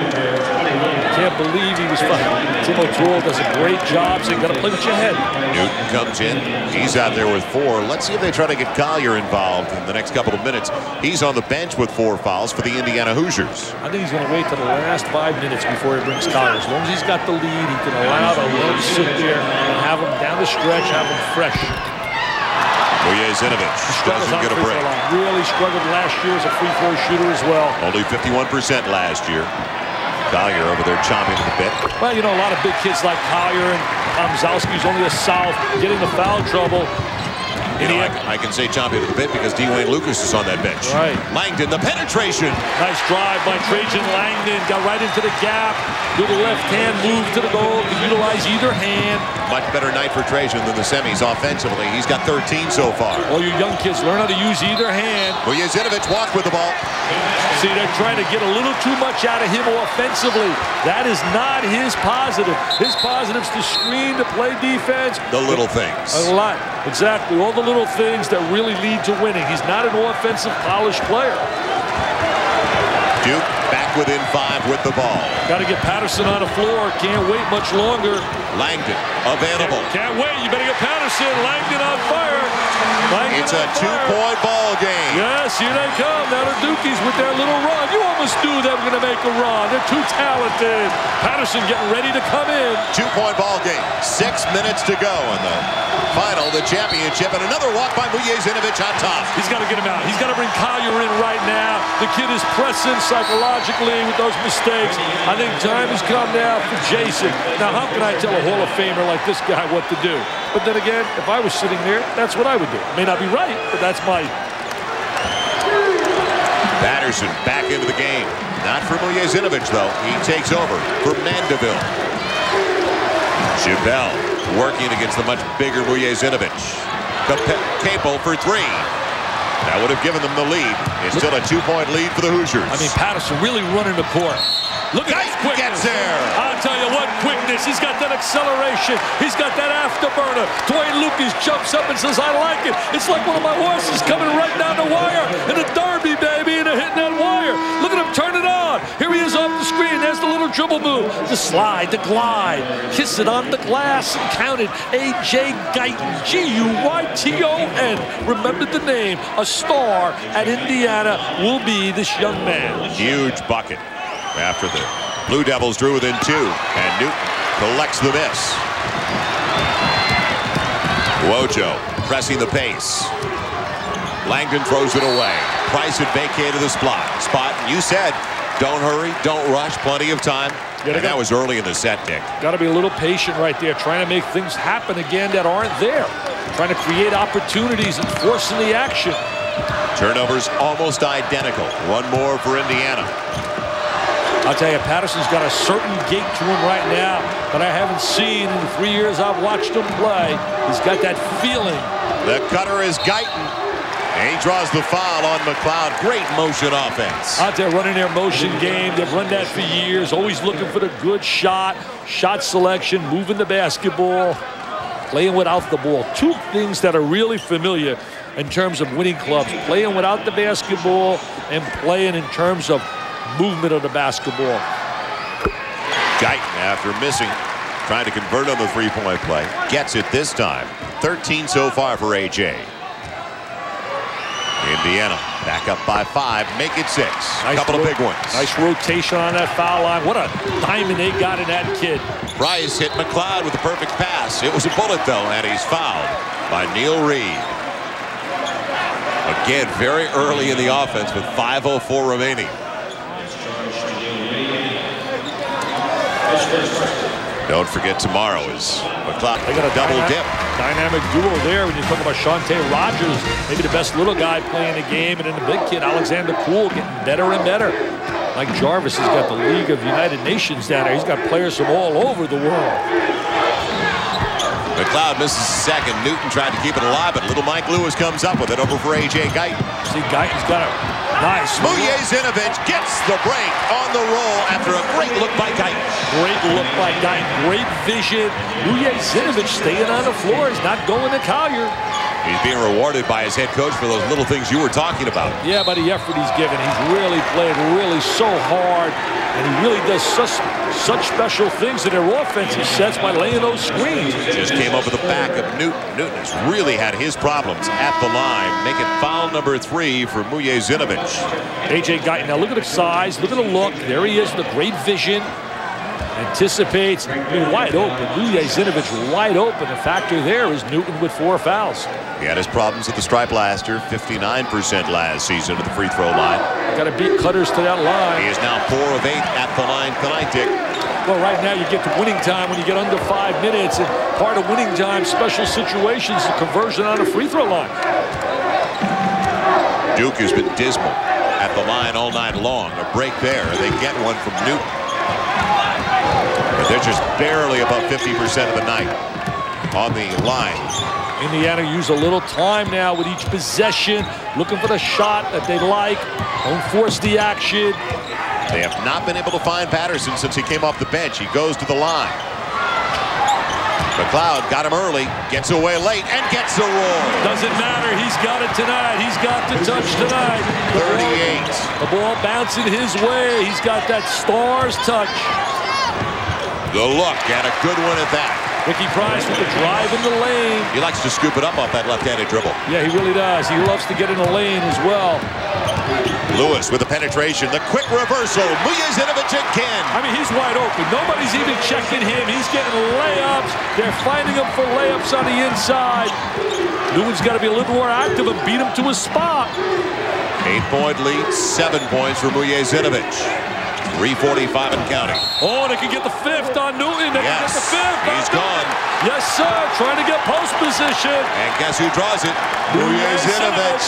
Can't believe he was fighting. Tim O'Toole does a great job, so you got to play with your head. Newton comes in. He's out there with 4. Let's see if they try to get Collier involved in the next couple of minutes. He's on the bench with 4 fouls for the Indiana Hoosiers. I think he's going to wait till the last 5 minutes before he brings Collier. As long as he's got the lead, he can allow to let him sit there and have him down the stretch, have him fresh. Zinovich doesn't get a break. Really struggled last year as a free throw shooter as well. Only 51% last year. Collier over there chomping at the bit. Well, you know, a lot of big kids like Collier and Omzowski's only a south, getting the foul trouble. You know, I can say chomp into the bit because Dwayne Lucas is on that bench. Right. Langdon, the penetration. Nice drive by Trajan Langdon. Got right into the gap. Do the left hand move to the goal. Can utilize either hand. Much better night for Trajan than the semis offensively. He's got 13 so far. All you young kids, learn how to use either hand. Vujezinovic walked with the ball. See, they're trying to get a little too much out of him offensively. That is not his positive. His positive's to screen, to play defense. The little things. A lot. Exactly. All the little things that really lead to winning. He's not an offensive polished player. Duke back within 5 with the ball. Got to get Patterson on the floor. Can't wait much longer. Langdon available. Can't wait. You better get Patterson. Langdon on fire. Langdon it's a 2-point ball game. Yes, here they come. Now the Dukies with their little run. You almost knew they were going to make a run. They're too talented. Patterson getting ready to come in. 2-point ball game. 6 minutes to go in the final, the championship, and another walk by Vujezinovic on top. He's got to get him out. He's got to bring Collier in right now. The kid is pressing psychologically with those mistakes. I think time has come now for Jason. Now, how can I tell a Hall of Famer like this guy what to do? But then again, if I was sitting there, that's what I would do. May not be right, but that's my... Patterson back into the game. Not for Vujezinovic, though. He takes over for Mandeville. Chappelle working against the much bigger Vujezinovic. Capel for 3. That would have given them the lead. It's still a 2-point lead for the Hoosiers. I mean, Patterson really running the court. Look at his quickness. Gets there. I'll tell you what, quickness. He's got that acceleration. He's got that afterburner. Dwayne Lucas jumps up and says, I like it. It's like one of my horses coming right down the wire in a derby, baby, and hitting that wire. Look at him turn it on. Here he is off the screen. There's the little dribble move. The slide, the glide. Kiss it on the glass and counted. A.J. Guyton, G-U-Y-T-O-N. Remembered the name. A star at Indiana will be this young man. Huge bucket. After the Blue Devils drew within 2, and Newton collects the miss. Wojo pressing the pace. Langdon throws it away. Price had vacated the spot. You said, don't hurry, don't rush, plenty of time. And that was early in the set, Dick. Got to be a little patient right there, trying to make things happen again that aren't there. Trying to create opportunities and forcing the action. Turnovers almost identical. One more for Indiana. I'll tell you, Patterson's got a certain gait to him right now that I haven't seen in the 3 years I've watched him play. He's got that feeling. The cutter is Guyton. And he draws the foul on McLeod. Great motion offense. Out there running their motion game. They've run that for years. Always looking for the good shot. Shot selection, moving the basketball, playing without the ball. 2 things that are really familiar in terms of winning clubs. Playing without the basketball and playing in terms of movement of the basketball. Guyton, after missing, trying to convert on the 3-point play. Gets it this time. 13 so far for A.J. Indiana back up by 5. Make it 6. A couple of big ones. Nice rotation on that foul line. What a diamond they got in that kid. Price hit McLeod with the perfect pass. It was a bullet, though, and he's fouled by Neil Reed. Again, very early in the offense with 5:04 remaining. Don't forget tomorrow is McLeod. They got a double dip. Dynamic duo there when you talk about Shante Rogers, maybe the best little guy playing the game, and then the big kid, Alexander Poole, getting better and better. Mike Jarvis has got the League of United Nations down there. He's got players from all over the world. McLeod misses the second. Newton tried to keep it alive, but little Mike Lewis comes up with it over for A.J. Guyton. See, Guyton's got a nice. Vujezinovic gets the break on the roll after a great look by Guyton. Great look by Guyton. Great vision. Vujezinovic staying on the floor. He's not going to Collier. He's being rewarded by his head coach for those little things you were talking about. Yeah, by the effort he's given. He's really played really so hard, and he really does such special things in their offensive sets by laying those screens. Just came over the back of Newton. Newton has really had his problems at the line. Make it foul number 3 for Vujezinovic. A.J. Guyton, now look at the size, look at the look. There he is, the great vision. Anticipates, wide open. Vujezinovic wide open. The factor there is Newton with 4 fouls. He had his problems at the stripe last year. 59% last season at the free throw line. Got to beat cutters to that line. He is now 4 of 8 at the line tonight, Dick. Well, right now you get to winning time when you get under 5 minutes, and part of winning time, special situations, the conversion on a free throw line. Duke has been dismal at the line all night long. A break there. They get one from Newton. But they're just barely above 50% of the night on the line. Indiana use a little time now with each possession, looking for the shot that they like. Don't force the action. They have not been able to find Patterson since he came off the bench. He goes to the line. McLeod got him early, gets away late, and gets a roll. Doesn't matter. He's got it tonight. He's got the touch tonight. 38. The ball bouncing his way. He's got that star's touch. The look, and a good one at that. Ricky Price with the drive in the lane. He likes to scoop it up off that left-handed dribble. Yeah, he really does. He loves to get in the lane as well. Lewis with the penetration, the quick reversal. Mujezinovic again. I mean, he's wide open. Nobody's even checking him. He's getting layups. They're finding him for layups on the inside. Newton's got to be a little more active and beat him to a spot. 8-point lead, 7 points for Mujezinovic. 3:45 and counting. Oh, they can get the fifth on Newton. They can get the fifth. He's gone. Yes, sir. Trying to get post position. And guess who draws it? Mujezinovic.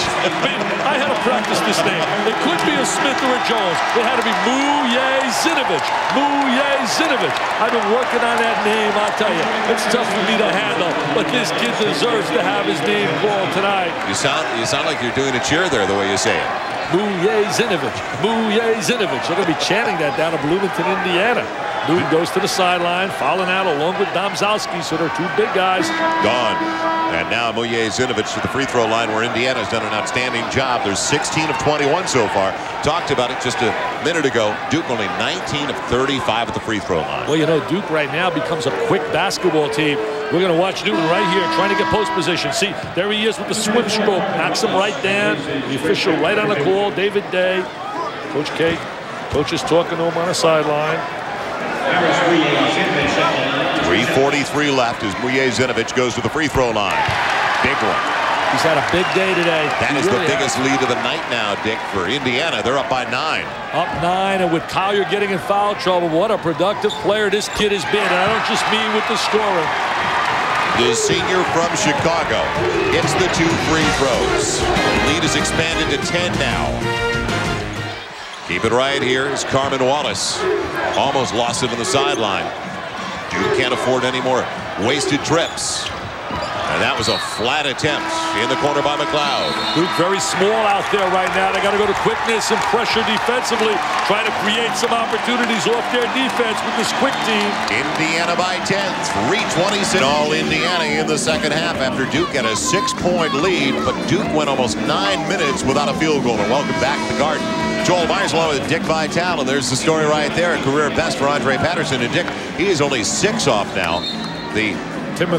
I had to practice this name. It could be a Smith or a Jones. It had to be Mujezinovic. Mujezinovic. I've been working on that name, I'll tell you. It's tough for me to handle, but this kid deserves to have his name called tonight. You sound like you're doing a cheer there, the way you say it. Mujezinovic. Mujezinovic. They're going to be chanting that down in Bloomington, Indiana. Newton goes to the sideline, fouling out along with Domzowski, so they're two big guys. Gone. And now Mujezinovic to the free throw line, where Indiana's done an outstanding job. There's 16 of 21 so far. Talked about it just a minute ago. Duke only 19 of 35 at the free throw line. Well, you know, Duke right now becomes a quick basketball team. We're going to watch Newton right here trying to get post position. See, there he is with the swim stroke. Knocks him right down. The official right on the call, David Day. Coach K. Coach is talking to him on the sideline. 3:43 left as Mujezinovic goes to the free throw line. Big one. He's had a big day today. That is the biggest lead of the night now, Dick, for Indiana. They're up by 9. Up 9, and with Collier getting in foul trouble, what a productive player this kid has been. And I don't just mean with the scoring. The senior from Chicago hits the 2 free throws. The lead is expanded to 10 now. Keep it right here is Carmen Wallace. Almost lost it on the sideline. Duke can't afford any more wasted trips. And that was a flat attempt in the corner by McLeod. Duke very small out there right now. They got to go to quickness and pressure defensively, trying to create some opportunities off their defense with this quick team. Indiana by 10, 3:26. All Indiana in the second half after Duke had a 6-point lead, but Duke went almost 9 minutes without a field goal. And welcome back to the Garden. Joel Myers along with Dick Vitale, and there's the story right there. A career best for Andrae Patterson. And Dick, he is only 6 off now. The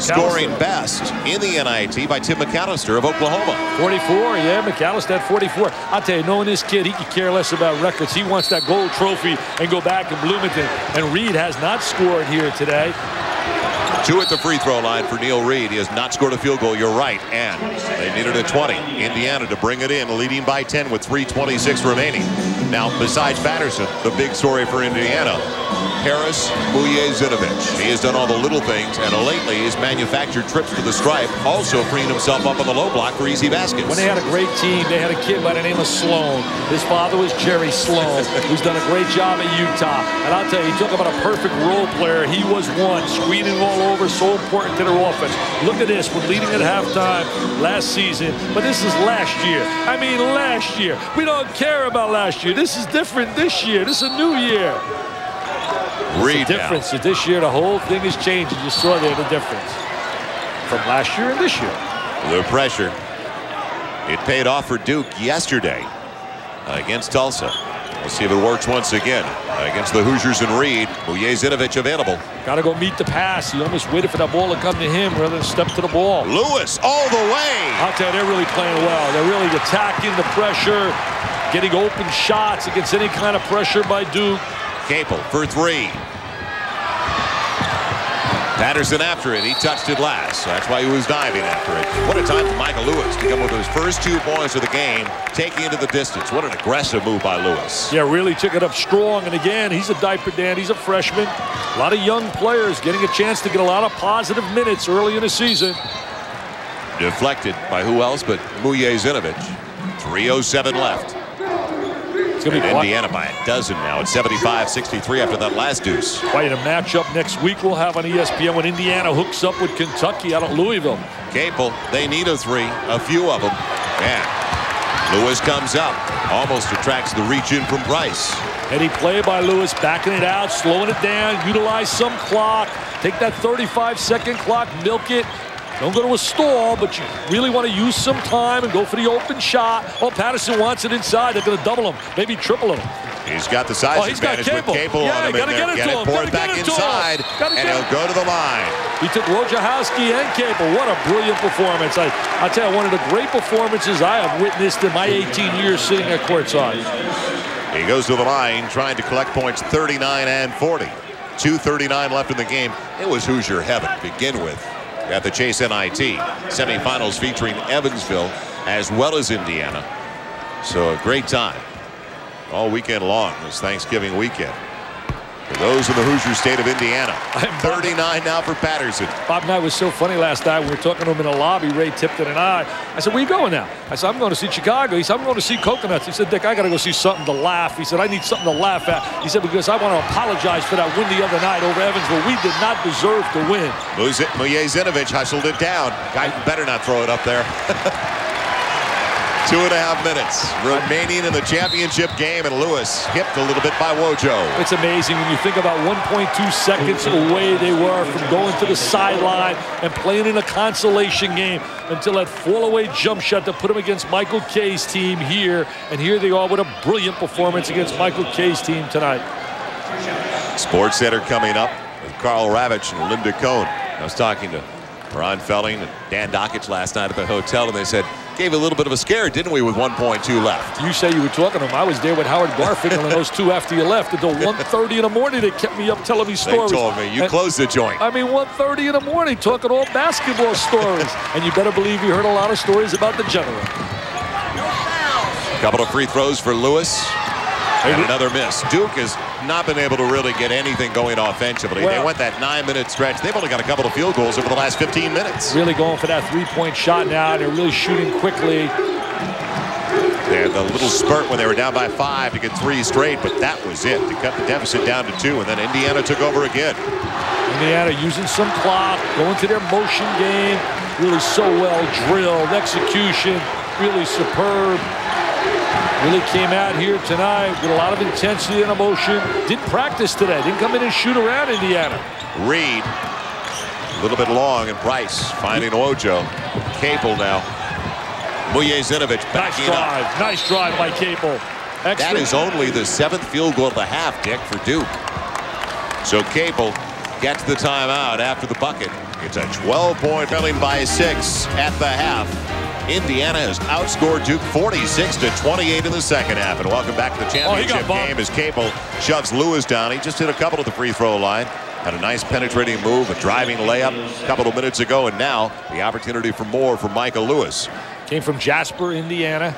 scoring best in the NIT by Tim McAllister of Oklahoma. 44, yeah, McAllister had 44. I'll tell you, knowing this kid, he could care less about records. He wants that gold trophy and go back in Bloomington. And Reed has not scored here today. 2 at the free throw line for Neil Reed. He has not scored a field goal. You're right. And they needed a 20. Indiana to bring it in, leading by 10 with 3:26 remaining. Now, besides Patterson, the big story for Indiana, Harris Mujezinovic. He has done all the little things, and lately he's manufactured trips to the stripe, also freeing himself up on the low block for easy baskets. When they had a great team, they had a kid by the name of Sloan. His father was Jerry Sloan, who's done a great job at Utah. And I'll tell you, he talk about a perfect role player. He was one, screening all over, so important to their offense. Look at this, we're leading at halftime last season, but this is last year. I mean, last year. We don't care about last year. This is different this year. This is a new year. Reed the difference is this year, the whole thing is changing. You saw there the difference from last year and this year. The pressure. It paid off for Duke yesterday against Tulsa. We'll see if it works once again against the Hoosiers and Reed. Mujezinovic available. Got to go meet the pass. He almost waited for that ball to come to him rather than step to the ball. Lewis all the way. I'll tell you, they're really playing well. They're really attacking the pressure, getting open shots against any kind of pressure by Duke. Capel for 3. Patterson after it. He touched it last, so that's why he was diving after it. What a time for Michael Lewis to come with his first 2 points of the game, taking it to the distance. What an aggressive move by Lewis. Yeah, really took it up strong. And again, he's a diaper Dan. He's a freshman. A lot of young players getting a chance to get a lot of positive minutes early in the season. Deflected by who else but Mujezinovich. 3:07 left. It's going to be Indiana by a dozen now. It's 75-63 after that last deuce. Quite a matchup next week we'll have on ESPN when Indiana hooks up with Kentucky out at Louisville. Capel, they need a 3, a few of them. Man, Lewis comes up, almost attracts the reach in from Bryce. Heady play by Lewis, backing it out, slowing it down, utilize some clock, take that 35-second clock, milk it. Don't go to a stall, but you really want to use some time and go for the open shot. Oh, Patterson wants it inside. They're going to double him, maybe triple him. He's got the size advantage with Capel on him. Gotta get it to him. Pour it back inside, and he'll go to the line. He took Wojciechowski and Capel. What a brilliant performance. I'll tell you, one of the great performances I have witnessed in my 18 years sitting at courtside. He goes to the line, trying to collect points 39 and 40. 2:39 left in the game. It was Hoosier heaven to begin with at the Chase NIT. Semifinals featuring Evansville as well as Indiana. So a great time all weekend long this Thanksgiving weekend for those in the Hoosier state of Indiana. 39 now for Patterson. Bob and I was so funny last night. We were talking to him in the lobby, Ray Tipton and I said, where you going now? I said, I'm going to see Chicago. He said, I'm going to see Coconuts. He said, Dick, I got to go see something to laugh. He said, I need something to laugh at. He said, because I want to apologize for that win the other night over Evansville. We did not deserve to win. Mujezinovich hustled it down. Guy better not throw it up there. 2.5 minutes remaining in the championship game, and Lewis hipped a little bit by Wojo. It's amazing when you think about 1.2 seconds away they were from going to the sideline and playing in a consolation game until that fall-away jump shot to put him against Michael Kay's team here. And here they are with a brilliant performance against Michael Kay's team tonight. Sports Center coming up with Carl Ravitch and Linda Cohn. I was talking to Ron Felling and Dan Dockich last night at the hotel, and they said, gave a little bit of a scare, didn't we, with 1.2 left? You say you were talking to him. I was there with Howard Garfinkel and those two after you left until 1:30 in the morning. They kept me up telling me stories. They told me. You closed the joint. I mean, 1:30 in the morning talking all basketball stories. And you better believe we heard a lot of stories about the general. A couple of free throws for Lewis. And another miss. Duke has not been able to really get anything going offensively. Well, they went that 9-minute stretch. They've only got a couple of field goals over the last 15 minutes. Really going for that three-point shot now. They're really shooting quickly. They had the little spurt when they were down by 5 to get 3 straight, but that was it to cut the deficit down to 2, and then Indiana took over again. Indiana using some clock, going to their motion game. Really so well drilled. Execution, really superb. Really came out here tonight with a lot of intensity and emotion. Didn't practice today. Didn't come in and shoot around Indiana. Reed, a little bit long, and Bryce finding Wojo. Capel now. Mujezinovich backing up. Nice drive by Capel. That is only the 7th field goal of the half, Dick, for Duke. So Capel gets the timeout after the bucket. It's a 12-point trailing by 6 at the half. Indiana has outscored Duke 46-28 in the second half. And welcome back to the championship game as Capel shoves Lewis down. He just hit a couple at the free throw line. Had a nice penetrating move, a driving layup a couple of minutes ago. And now the opportunity for more for Michael Lewis. Came from Jasper, Indiana.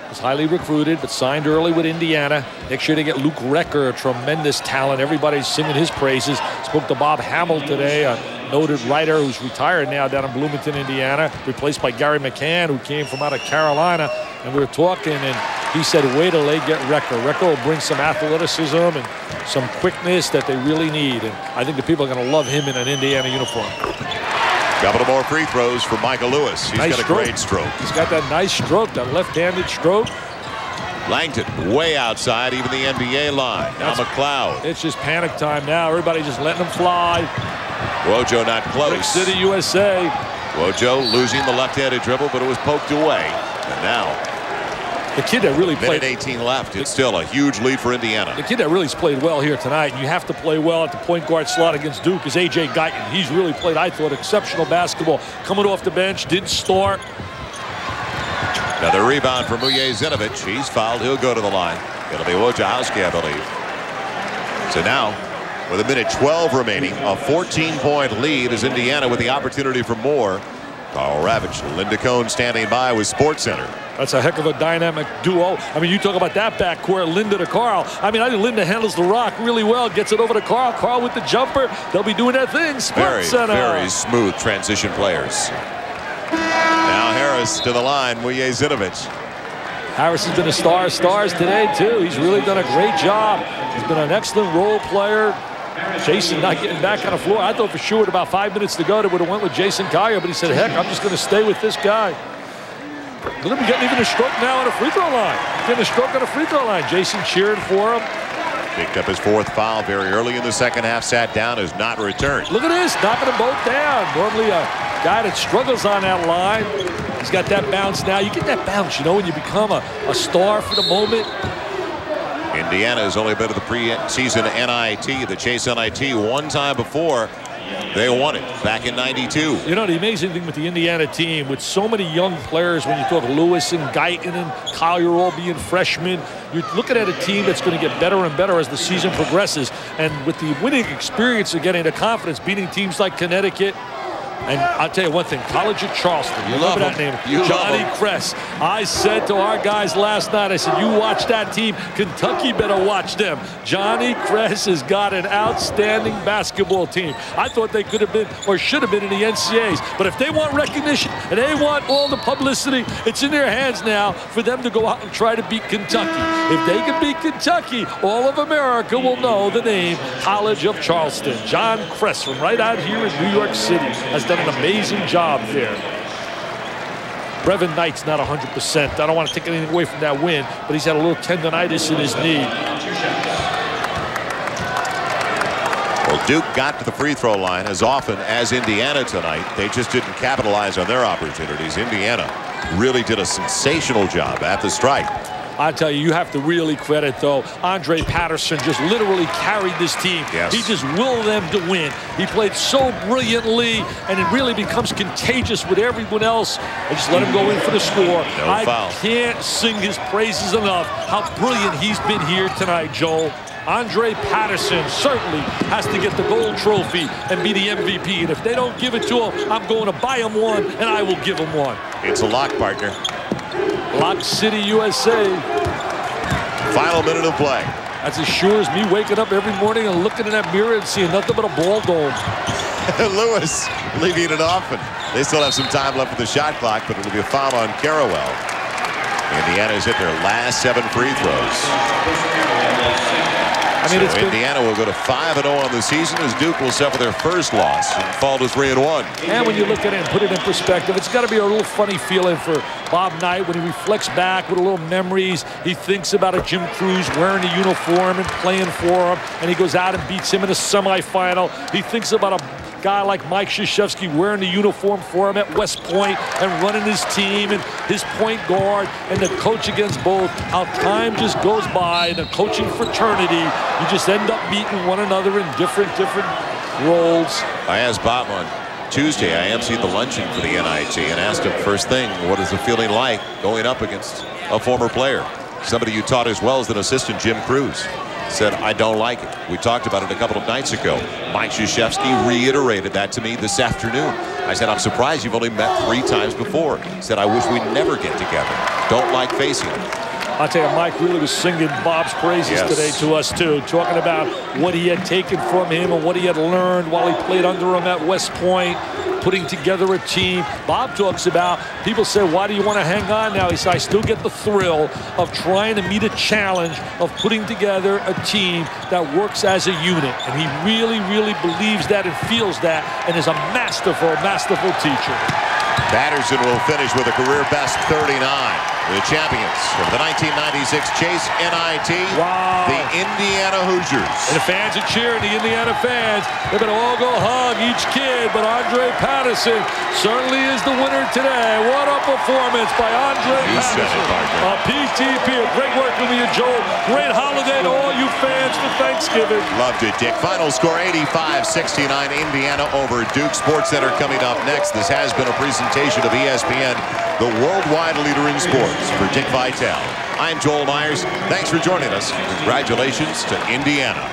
Was highly recruited, but signed early with Indiana. Next year they get Luke Recker, a tremendous talent. Everybody's singing his praises. Spoke to Bob Hamill today, a noted writer who's retired now down in Bloomington, Indiana, replaced by Gary McCann, who came from out of Carolina. And we were talking, and he said, wait till they get Recker. Recker will bring some athleticism and some quickness that they really need. And I think the people are going to love him in an Indiana uniform. Couple of more free throws for Michael Lewis. He's got a great stroke. He's got that nice stroke, that left-handed stroke. Langton way outside even the NBA line. Now McLeod. It's just panic time now. Everybody just letting them fly. Wojo not close. Brick City, USA. Wojo losing the left-handed dribble, but it was poked away. And now the kid that really played. Minute 18 left. It's still a huge lead for Indiana. The kid that really played well here tonight, and you have to play well at the point guard slot against Duke, is A.J. Guyton. He's really played, I thought, exceptional basketball. Coming off the bench, didn't start. Another rebound for Mujezinovich. He's fouled. He'll go to the line. It'll be Wojciechowski, I believe. So now With 1:12 remaining, a 14-point lead is Indiana with the opportunity for more. Carl Ravitch, Linda Cohn standing by with SportsCenter. That's a heck of a dynamic duo. I mean, you talk about that backcourt, Linda to Carl. I mean, I think Linda handles the rock really well, gets it over to Carl. Carl with the jumper. They'll be doing their thing. SportsCenter. Very smooth transition players. Now Harris to the line, Vujazinovich. Harris has been a star of stars today, too. He's really done a great job. He's been an excellent role player. Jason not getting back on the floor. I thought for sure with about 5 minutes to go they would have went with Jason Collier, but he said, heck, I'm just going to stay with this guy. Look at him getting even a stroke now on a free throw line. Getting a stroke on a free throw line. Jason cheered for him. Picked up his 4th foul very early in the second half, sat down, has not returned. Look at this, knocking them both down. Normally a guy that struggles on that line. He's got that bounce now. You get that bounce, you know, when you become a star for the moment. Indiana has only been to the preseason NIT, the Chase NIT, one time before. They won it back in '92. You know, the amazing thing with the Indiana team, with so many young players, when you talk Lewis and Guyton and Collier all being freshmen, you're looking at a team that's going to get better and better as the season progresses. And with the winning experience of getting the confidence, beating teams like Connecticut. And I'll tell you one thing, College of Charleston, you remember that name, Johnny Kress. I said to our guys last night, I said, you watch that team, Kentucky better watch them. Johnny Kress has got an outstanding basketball team. I thought they could have been or should have been in the NCAAs. But if they want recognition and they want all the publicity, it's in their hands now for them to go out and try to beat Kentucky. If they can beat Kentucky, all of America will know the name College of Charleston. John Kress from right out here in New York City has done an amazing job there. Brevin Knight's not 100%. I don't want to take anything away from that win, but he's had a little tendonitis in his knee. Well, Duke got to the free throw line as often as Indiana tonight. They just didn't capitalize on their opportunities. Indiana really did a sensational job at the stripe. I tell you, you have to really credit, though, Andrae Patterson just literally carried this team. Yes. He just willed them to win. He played so brilliantly, and it really becomes contagious with everyone else. I just let him go in for the score. No foul. I can't sing his praises enough, how brilliant he's been here tonight, Joel. Andrae Patterson certainly has to get the gold trophy and be the MVP. And if they don't give it to him, I'm going to buy him one, and I will give him one. It's a lock, partner. Lock City, USA. Final minute of play. That's as sure as me waking up every morning and looking in that mirror and seeing nothing but a ball dome. Lewis leaving it off, and they still have some time left with the shot clock, but it'll be a foul on Carawell. Indiana's hit their last 7 free throws. So Indiana will go to 5-0 on the season as Duke will suffer their first loss and fall to 3-1. And when you look at it and put it in perspective, it's got to be a little funny feeling for Bob Knight when he reflects back with a little memories. He thinks about a Jim Cruz wearing the uniform and playing for him, and he goes out and beats him in a semifinal. He thinks about a guy like Mike Krzyzewski wearing the uniform for him at West Point and running his team and his point guard and the coach against both. How time just goes by in the coaching fraternity. You just end up meeting one another in different roles. I asked Bob on Tuesday, I emceed the luncheon for the NIT, and asked him first thing, what is the feeling like going up against a former player? Somebody you taught as well as an assistant, Jim Cruz. Said, I don't like it. We talked about it a couple of nights ago. Mike Krzyzewski reiterated that to me this afternoon. I said, I'm surprised you've only met 3 times before. He said, I wish we'd never get together. Don't like facing him. I'll tell you, Mike really was singing Bob's praises today to us, too, talking about what he had taken from him and what he had learned while he played under him at West Point, putting together a team. Bob talks about, people say, why do you want to hang on now? He said, I still get the thrill of trying to meet a challenge of putting together a team that works as a unit. And he really, really believes that and feels that and is a masterful teacher. Patterson will finish with a career best 39. The champions of the 1996 Chase NIT, the Indiana Hoosiers. And the fans are cheering, the Indiana fans. They're going to all go hug each kid, but Andrae Patterson certainly is the winner today. What a performance by Andrae Patterson. A PTP, a great working with you, Joel. Great holiday to all you fans for Thanksgiving. Loved it, Dick. Final score 85-69, Indiana over Duke. SportsCenter coming up next. This has been a presentation of ESPN, the worldwide leader in sports. For Dick Vitale, I'm Joel Myers. Thanks for joining us. Congratulations to Indiana.